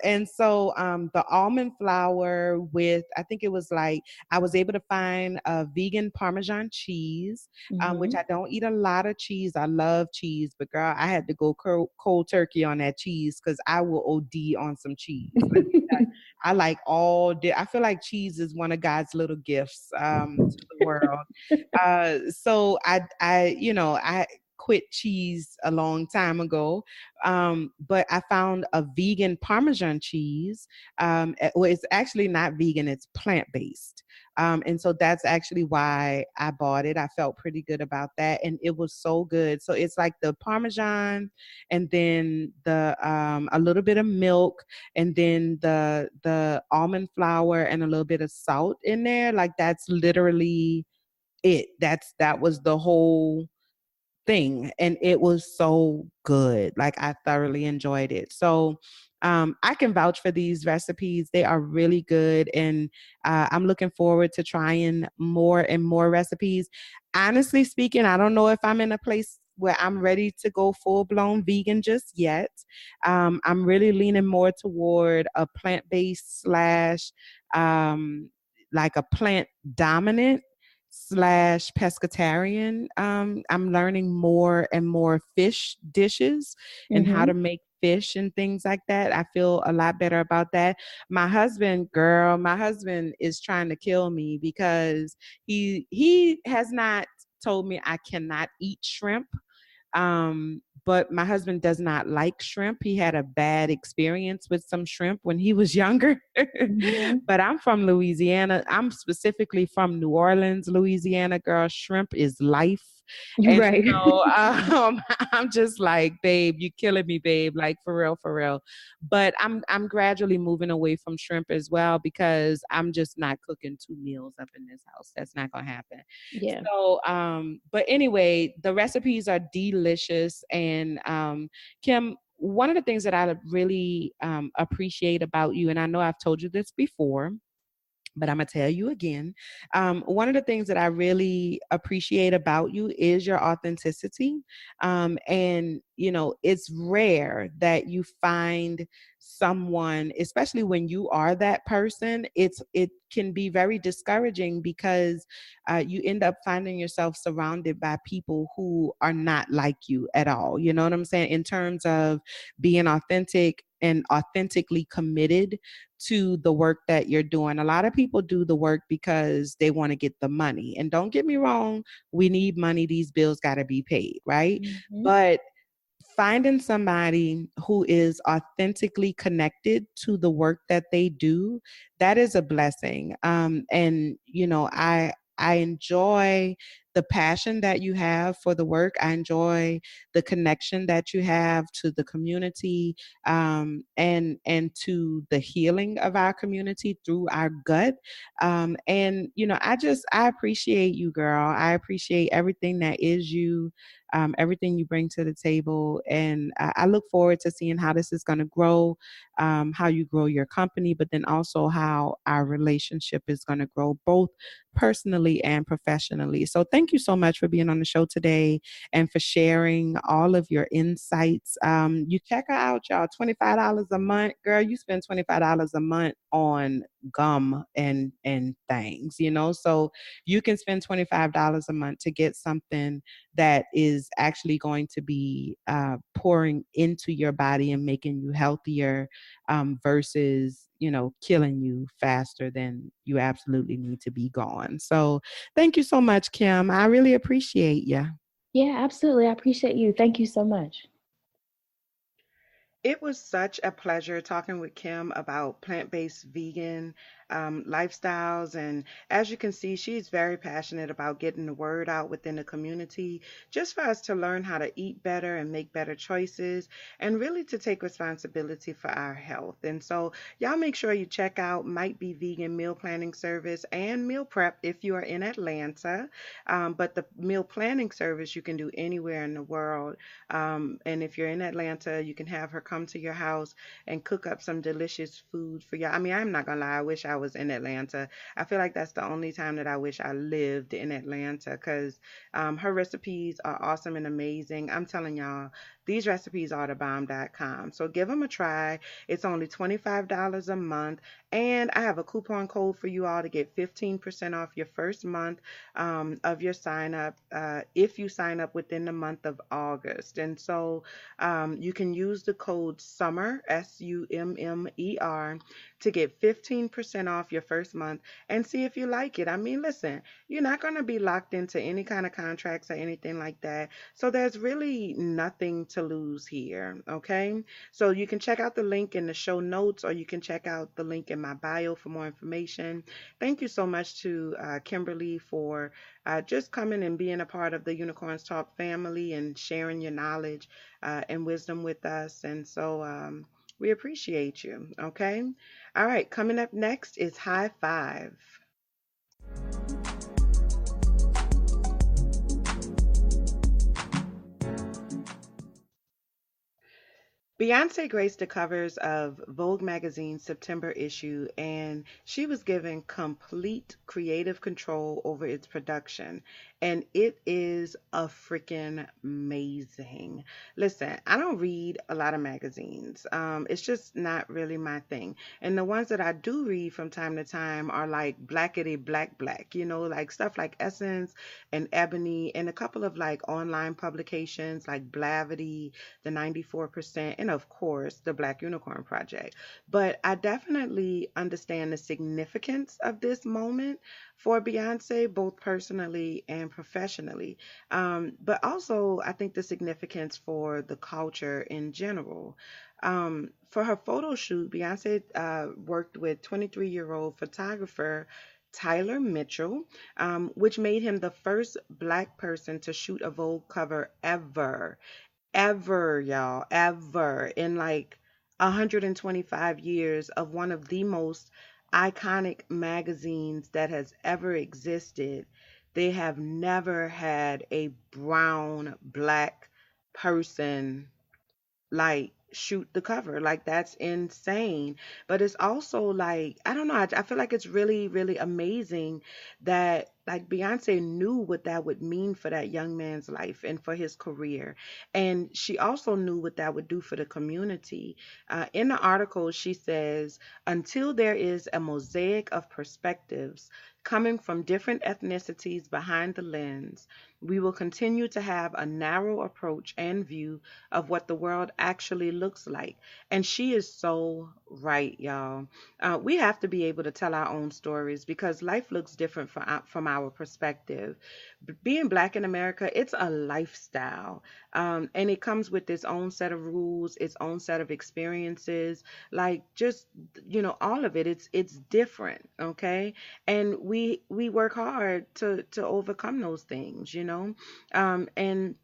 And so the almond flour with, I think it was like, I was able to find a vegan Parmesan cheese, which Hmm. I don't eat a lot of cheese. I love cheese, but girl, I had to go cold turkey on that cheese because I will OD on some cheese. Let me tell you, I like I feel like cheese is one of God's little gifts to the world. So I quit cheese a long time ago. But I found a vegan Parmesan cheese. Well, it's actually not vegan, it's plant based. And so that's actually why I bought it. I felt pretty good about that. And it was so good. So it's like the Parmesan and then the a little bit of milk and then the almond flour and a little bit of salt in there. Like that's literally it. That was the whole thing, and it was so good. Like I thoroughly enjoyed it. So I can vouch for these recipes. They are really good, and I'm looking forward to trying more and more recipes. Honestly speaking, I don't know if I'm in a place where I'm ready to go full blown vegan just yet. I'm really leaning more toward a plant based slash like a plant dominant slash pescatarian. I'm learning more and more fish dishes and how to Hmm. make fish and things like that. I feel a lot better about that. My husband is trying to kill me because he has not told me I cannot eat shrimp. But my husband does not like shrimp. He had a bad experience with some shrimp when he was younger. Hmm. But I'm from Louisiana. I'm specifically from New Orleans, Louisiana, girl. Shrimp is life. And Right. so I'm just like, babe, you're killing me, babe. Like for real, for real. But I'm gradually moving away from shrimp as well because I'm just not cooking 2 meals up in this house. That's not gonna happen. Yeah. So, but anyway, the recipes are delicious. And Kim, one of the things that I really appreciate about you, and I know I've told you this before, but I'm gonna tell you again. One of the things that I really appreciate about you is your authenticity. And it's rare that you find someone, especially when you are that person. It can be very discouraging because you end up finding yourself surrounded by people who are not like you at all. You know what I'm saying? In terms of being authentic, and authentically committed to the work that you're doing. A lot of people do the work because they want to get the money. And don't get me wrong, we need money. These bills got to be paid, right? Hmm. But finding somebody who is authentically connected to the work that they do, that is a blessing. And I enjoy the passion that you have for the work. I enjoy the connection that you have to the community, and to the healing of our community through our gut. And I appreciate you, girl. I appreciate everything that is you, everything you bring to the table. And I look forward to seeing how this is going to grow, how you grow your company, but then also how our relationship is going to grow both personally and professionally. So thank you so much for being on the show today and for sharing all of your insights. You check her out, y'all. $25 a month, girl. You spend $25 a month on gum and things, So you can spend $25 a month to get something that is actually going to be pouring into your body and making you healthier, versus killing you faster than you absolutely need to be gone. So thank you so much, Kim. I really appreciate you. Yeah, absolutely. I appreciate you. Thank you so much. It was such a pleasure talking with Kim about plant-based vegan lifestyles. And as you can see, she's very passionate about getting the word out within the community, just for us to learn how to eat better and make better choices, and really to take responsibility for our health. And so, y'all make sure you check out Might Be Vegan Meal Planning Service and Meal Prep if you are in Atlanta. But the meal planning service you can do anywhere in the world. And if you're in Atlanta, you can have her come to your house and cook up some delicious food for you. I mean, I'm not gonna lie, I wish I was in Atlanta. I feel like that's the only time that I wish I lived in Atlanta, because her recipes are awesome and amazing. I'm telling y'all, these recipes are the bomb.com. So give them a try. It's only $25 a month. And I have a coupon code for you all to get 15% off your first month of your sign up, if you sign up within the month of August. And so you can use the code SUMMER, SUMMER, to get 15% off your first month and see if you like it. I mean, listen, you're not going to be locked into any kind of contracts or anything like that. So there's really nothing to lose here. Okay. So you can check out the link in the show notes, or you can check out the link in my bio for more information. Thank you so much to Kimberly for just coming and being a part of the Unicorns Talk family and sharing your knowledge and wisdom with us. And so we appreciate you. Okay. All right. Coming up next is High Five. Beyonce graced the covers of Vogue magazine's September issue, and she was given complete creative control over its production. And it is a freaking amazing. Listen, I don't read a lot of magazines. It's just not really my thing. And the ones that I do read from time to time are like blackety black black, like stuff like Essence and Ebony, and a couple of like online publications like Blavity, the 94%, and of course, the Black Unicorn Project. But I definitely understand the significance of this moment for Beyonce, both personally and professionally. But also, I think the significance for the culture in general. For her photo shoot, Beyonce worked with 23-year-old photographer Tyler Mitchell, which made him the first Black person to shoot a Vogue cover ever, y'all, ever, in like 125 years of one of the most iconic magazines that has ever existed. They have never had a brown, black person like shoot the cover. Like, that's insane. But it's also like, I don't know, I feel like it's really, really amazing that like Beyonce knew what that would mean for that young man's life and for his career. And she also knew what that would do for the community. In the article, she says, until there is a mosaic of perspectives coming from different ethnicities behind the lens, We will continue to have a narrow approach and view of what the world actually looks like. And she is so right, y'all. We have to be able to tell our own stories because life looks different from our perspective. Being Black in America, it's a lifestyle. And it comes with its own set of rules, its own set of experiences, like just all of it. It's different, okay? And we work hard to overcome those things, and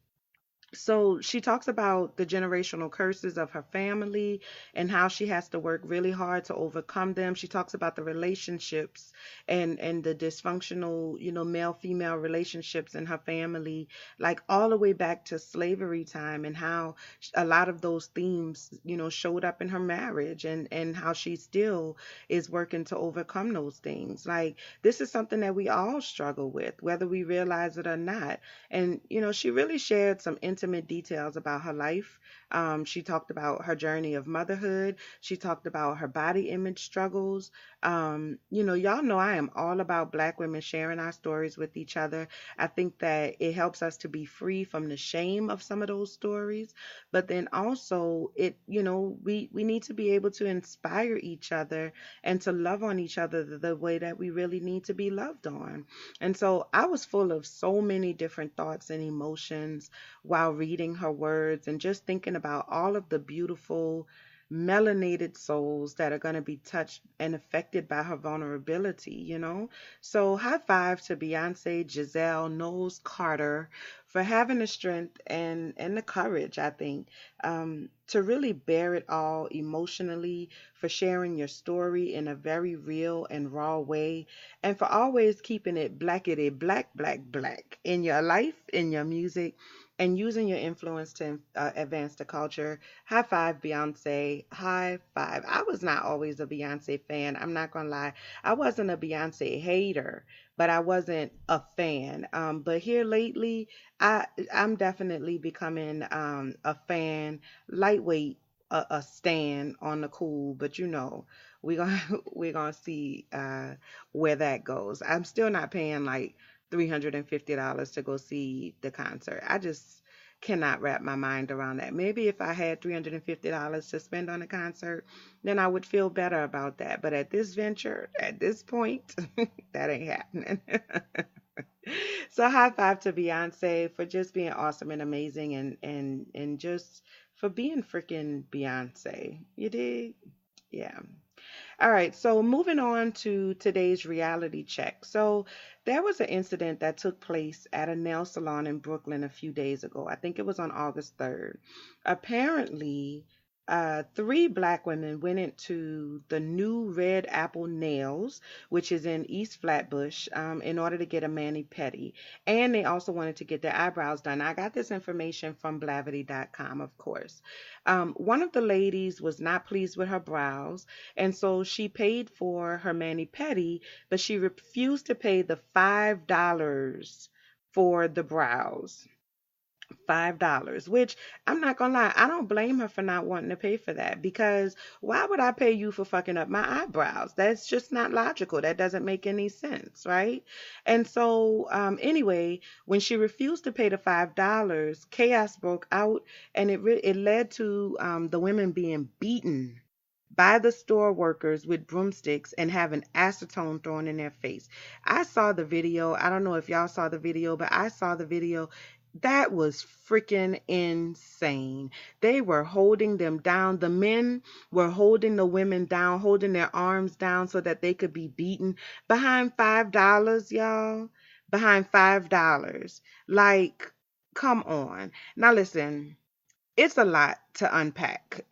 so she talks about the generational curses of her family and how she has to work really hard to overcome them. She talks about the relationships and the dysfunctional, male female relationships in her family, like all the way back to slavery time, and how a lot of those themes, showed up in her marriage, and how she still is working to overcome those things. Like, this is something that we all struggle with, whether we realize it or not. And, she really shared some intimate details about her life. She talked about her journey of motherhood. She talked about her body image struggles. Y'all know I am all about Black women sharing our stories with each other. I think that it helps us to be free from the shame of some of those stories. But then also, we need to be able to inspire each other and to love on each other the way that we really need to be loved on. And so I was full of so many different thoughts and emotions while reading her words and just thinking about all of the beautiful melanated souls that are going to be touched and affected by her vulnerability. So high five to Beyonce, Giselle, Knowles Carter for having the strength and the courage, I think, to really bear it all emotionally, for sharing your story in a very real and raw way, and for always keeping it blackety black, black, black in your life, in your music, and using your influence to advance the culture. High five, Beyonce. High five. I was not always a Beyonce fan. I'm not going to lie. I wasn't a Beyonce hater, but I wasn't a fan. But here lately, I'm definitely becoming a fan, lightweight, a stan on the cool, but we're gonna we're gonna see where that goes. I'm still not paying like $350 to go see the concert. I just cannot wrap my mind around that. Maybe if I had $350 to spend on a concert, then I would feel better about that. But at this venture, at this point, that ain't happening. So high five to Beyonce for just being awesome and amazing, and just for being freaking Beyonce. You dig? Yeah. All right, so moving on to today's reality check. So, there was an incident that took place at a nail salon in Brooklyn a few days ago. I think it was on August 3rd. Apparently, three Black women went into the new Red Apple Nails, which is in East Flatbush, in order to get a mani pedi. And they also wanted to get their eyebrows done. I got this information from Blavity.com, of course. One of the ladies was not pleased with her brows, and so she paid for her mani pedi, but she refused to pay the $5 for the brows. $5, which I'm not gonna lie, I don't blame her for not wanting to pay for that, because why would I pay you for fucking up my eyebrows? That's just not logical. That doesn't make any sense, right? And so, anyway, when she refused to pay the $5, chaos broke out, and it led to the women being beaten by the store workers with broomsticks and having acetone thrown in their face. I saw the video. I don't know if y'all saw the video, but I saw the video. That was freaking insane. They were holding them down. The men were holding the women down, holding their arms down so that they could be beaten behind $5, y'all. Behind $5. Like, come on. Now listen, it's a lot to unpack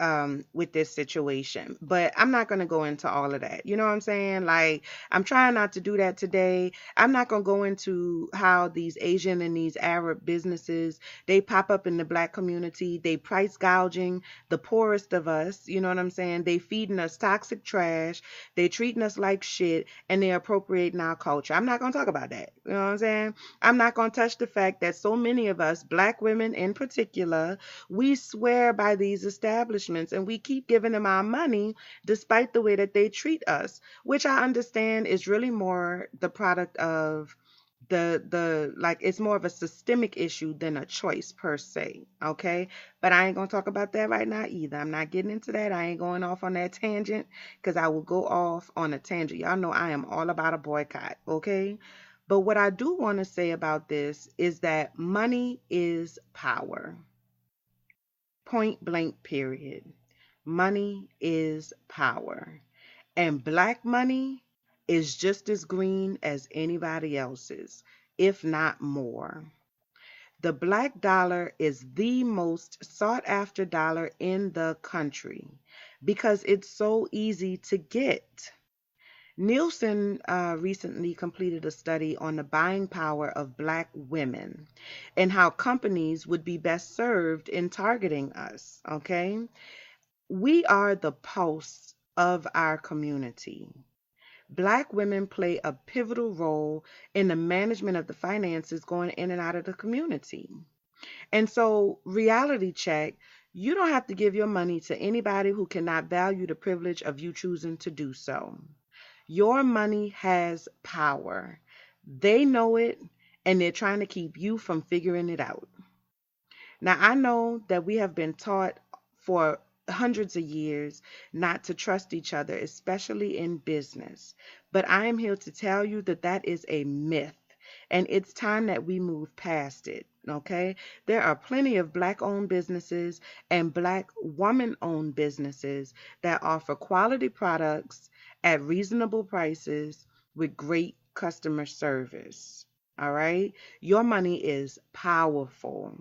with this situation, but I'm not going to go into all of that. You know what I'm saying? Like, I'm trying not to do that today. I'm not going to go into how these Asian and these Arab businesses, they pop up in the Black community. They price gouging the poorest of us. You know what I'm saying? They feeding us toxic trash. They treating us like shit, and they appropriating our culture. I'm not going to talk about that. You know what I'm saying? I'm not going to touch the fact that so many of us, Black women in particular, we swear by these establishments, and we keep giving them our money despite the way that they treat us, which I understand is really more the product of the like it's more of a systemic issue than a choice per se, okay? But I ain't gonna talk about that right now either. I'm not getting into that. I ain't going off on that tangent because I will go off on a tangent. Y'all know I am all about a boycott, okay? But what I do want to say about this is that money is power. Point blank, period. Money is power. And black money is just as green as anybody else's, if not more. The black dollar is the most sought after dollar in the country because it's so easy to get. Nielsen recently completed a study on the buying power of black women and how companies would be best served in targeting us. Okay. We are the pulse of our community. Black women play a pivotal role in the management of the finances going in and out of the community. And so, reality check, you don't have to give your money to anybody who cannot value the privilege of you choosing to do so. Your money has power. They know it, and they're trying to keep you from figuring it out. Now, I know that we have been taught for hundreds of years not to trust each other, especially in business. But I am here to tell you that that is a myth. And it's time that we move past it. Okay. There are plenty of black owned businesses and black woman owned businesses that offer quality products at reasonable prices with great customer service. All right. Your money is powerful.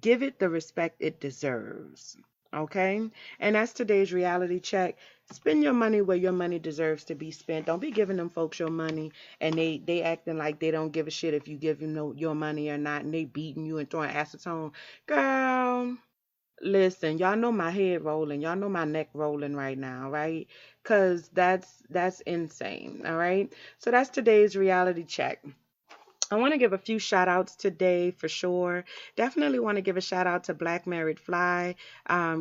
Give it the respect it deserves. Okay? And that's today's reality check. Spend your money where your money deserves to be spent. Don't be giving them folks your money and they acting like they don't give a shit if you give them your money or not, and they beating you and throwing acetone. Girl, listen, y'all know my head rolling. Y'all know my neck rolling right now, right? Cause that's insane. All right. So that's today's reality check. I want to give a few shout outs today for sure. Definitely want to give a shout out to Black Married Fly,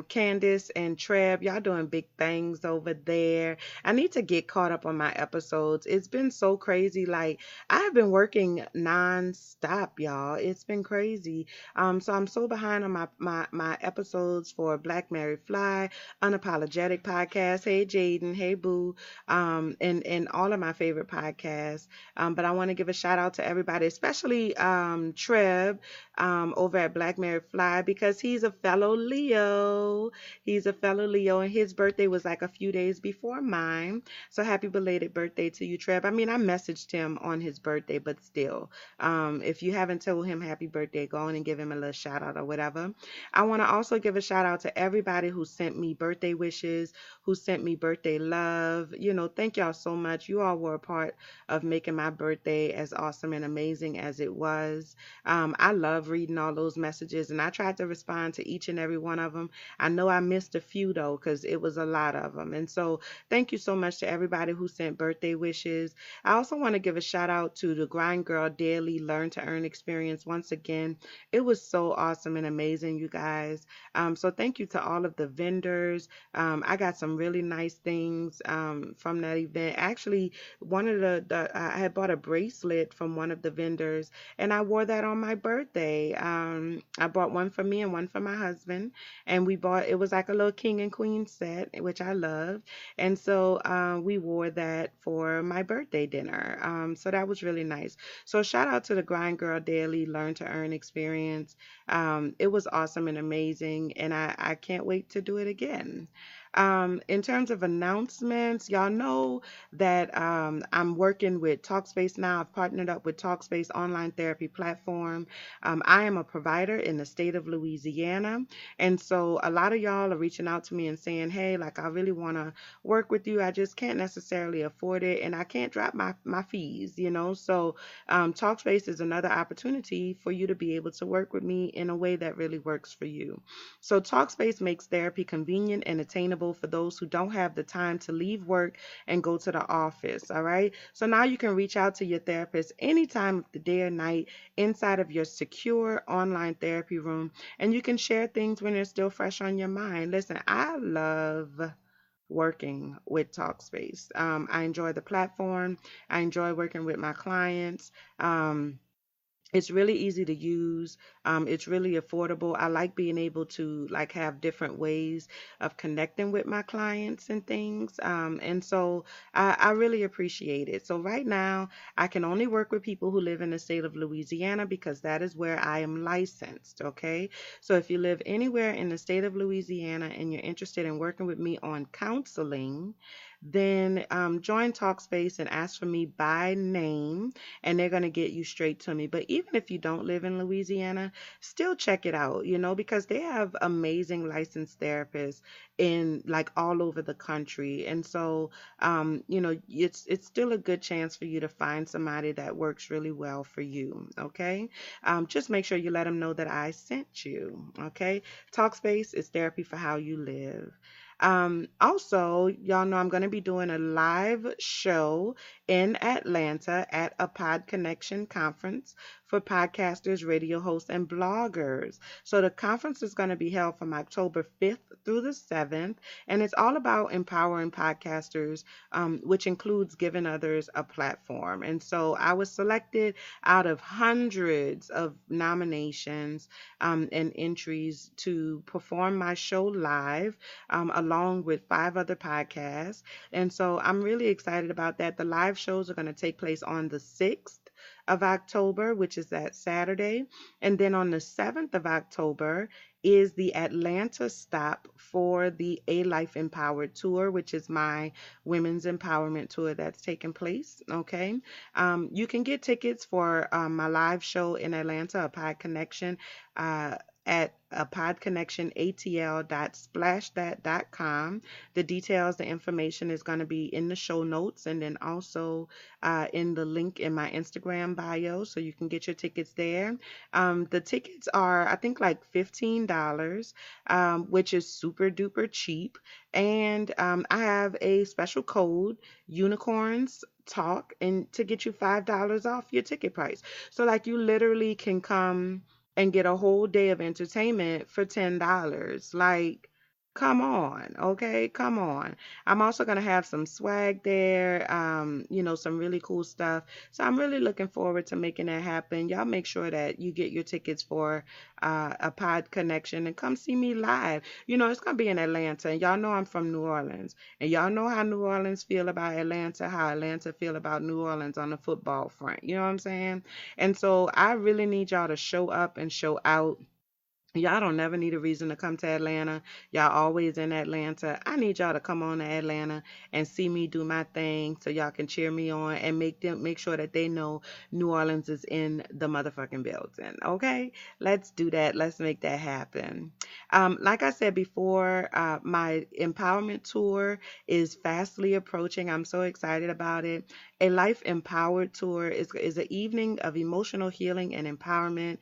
Candace and Treb. Y'all doing big things over there. I need to get caught up on my episodes. It's been so crazy. Like, I have been working non-stop, y'all. It's been crazy. So I'm so behind on my episodes for Black Married Fly, Unapologetic Podcast. Hey, Jaden. Hey, Boo. And all of my favorite podcasts. But I want to give a shout out to everybody, especially Treb over at Black Mary Fly, because he's a fellow Leo. He's a fellow Leo, and his birthday was like a few days before mine. So happy belated birthday to you, Treb. I mean, I messaged him on his birthday, but still, if you haven't told him happy birthday, go on and give him a little shout out or whatever. I want to also give a shout out to everybody who sent me birthday wishes, who sent me birthday love. Thank y'all so much. You all were a part of making my birthday as awesome and amazing as it was. I love reading all those messages, and I tried to respond to each and every one of them. I know I missed a few though, because it was a lot of them. And so thank you so much to everybody who sent birthday wishes. I also want to give a shout out to the Grind Girl Daily Learn to Earn experience once again. It was so awesome and amazing, you guys. So thank you to all of the vendors. I got some really nice things from that event. Actually, one of I had bought a bracelet from one of the vendors, and I wore that on my birthday. I bought one for me and one for my husband, and it was like a little king and queen set, which I loved. And so we wore that for my birthday dinner. So that was really nice. So shout out to the Grind Girl Daily Learn to Earn experience. It was awesome and amazing, and I can't wait to do it again. In terms of announcements, y'all know that I'm working with Talkspace now. I've partnered up with Talkspace online therapy platform. I am a provider in the state of Louisiana. And so a lot of y'all are reaching out to me and saying, hey, like, I really want to work with you. I just can't necessarily afford it, and I can't drop my fees. So Talkspace is another opportunity for you to be able to work with me in a way that really works for you. So Talkspace makes therapy convenient and attainable for those who don't have the time to leave work and go to the office. All right. So now you can reach out to your therapist any time of the day or night inside of your secure online therapy room, and you can share things when they're still fresh on your mind. Listen, I love working with Talkspace. I enjoy the platform. I enjoy working with my clients. It's really easy to use. It's really affordable. I like being able to like have different ways of connecting with my clients and things. And so I really appreciate it. So right now I can only work with people who live in the state of Louisiana because that is where I am licensed. Okay. So if you live anywhere in the state of Louisiana and you're interested in working with me on counseling, then join Talkspace and ask for me by name, and they're going to get you straight to me. But even if you don't live in Louisiana, still check it out, because they have amazing licensed therapists in like all over the country. And so, it's still a good chance for you to find somebody that works really well for you. Okay. Just make sure you let them know that I sent you. Okay. Talkspace is therapy for how you live. Also, y'all know I'm going to be doing a live show in Atlanta at a Pod Connection conference for podcasters, radio hosts, and bloggers. So the conference is going to be held from October 5th through the 7th, and it's all about empowering podcasters, which includes giving others a platform. And so I was selected out of hundreds of nominations and entries to perform my show live along with five other podcasts. And so I'm really excited about that. The live shows are going to take place on the 6th of October, which is that Saturday. And then on the 7th of October is the Atlanta stop for the A Life Empowered Tour, which is my women's empowerment tour that's taking place. Okay. You can get tickets for my live show in Atlanta, a Pod Connection. At a podconnectionatl.splashthat.com. The details, the information is going to be in the show notes and then also in the link in my Instagram bio, so you can get your tickets there. The tickets are, I think, like $15, which is super duper cheap. And I have a special code, Unicorns Talk, and to get you $5 off your ticket price. So, like, you literally can come and get a whole day of entertainment for $10. Like, come on, okay? Come on. I'm also going to have some swag there, some really cool stuff. So I'm really looking forward to making that happen. Y'all make sure that you get your tickets for a Pod Connection and come see me live. It's going to be in Atlanta, and y'all know I'm from New Orleans. And y'all know how New Orleans feel about Atlanta, how Atlanta feel about New Orleans on the football front. You know what I'm saying? And so I really need y'all to show up and show out. Y'all don't never need a reason to come to Atlanta. Y'all always in Atlanta. I need y'all to come on to Atlanta and see me do my thing so y'all can cheer me on and make sure that they know New Orleans is in the motherfucking building. Okay? Let's do that. Let's make that happen. Like I said before, my empowerment tour is fastly approaching. I'm so excited about it. A Life Empowered tour is an evening of emotional healing and empowerment.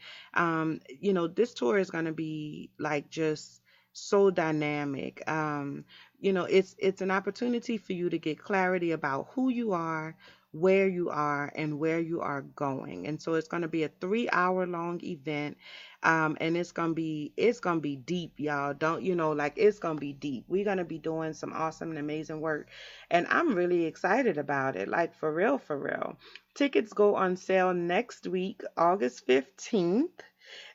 This tour is going to be like just so dynamic. It's an opportunity for you to get clarity about who you are, where you are, and where you are going. And so it's going to be a 3 hour long event. And it's gonna be deep, y'all. Don't like it's gonna be deep. We're gonna be doing some awesome and amazing work, and I'm really excited about it. Like for real, for real. Tickets go on sale next week, August 15th,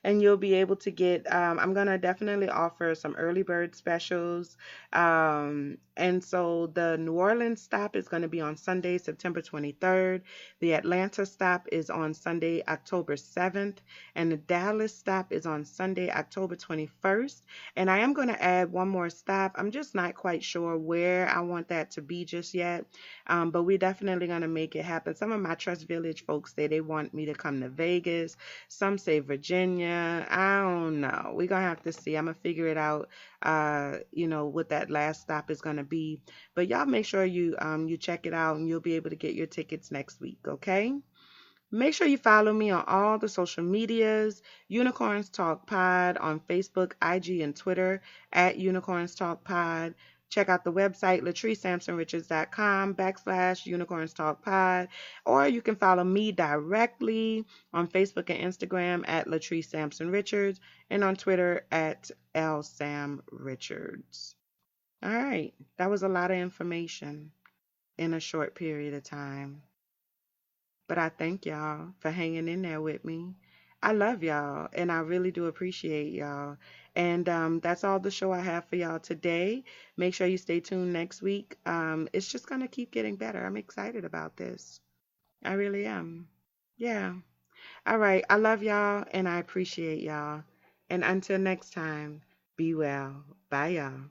and you'll be able to get I'm going to definitely offer some early bird specials. And so the New Orleans stop is going to be on Sunday, September 23rd. The Atlanta stop is on Sunday, October 7th, and the Dallas stop is on Sunday, October 21st. And I am going to add one more stop. I'm just not quite sure where I want that to be just yet. But we're definitely going to make it happen. Some of my Trust Village folks say they want me to come to Vegas. Some say Virginia. I don't know. We're going to have to see. I'm going to figure it out, what that last stop is going to be. But y'all make sure you check it out, and you'll be able to get your tickets next week, okay? Make sure you follow me on all the social medias, Unicorns Talk Pod on Facebook, IG, and Twitter at Unicorns Talk Pod. Check out the website, latricesampsonrichards.com/Unicorns Talk Pod. Or you can follow me directly on Facebook and Instagram at Latrice Sampson Richards and on Twitter at LSamRichards. All right. That was a lot of information in a short period of time. But I thank y'all for hanging in there with me. I love y'all and I really do appreciate y'all. And that's all the show I have for y'all today. Make sure you stay tuned next week. It's just going to keep getting better. I'm excited about this. I really am. Yeah. All right. I love y'all and I appreciate y'all. And until next time, be well. Bye, y'all.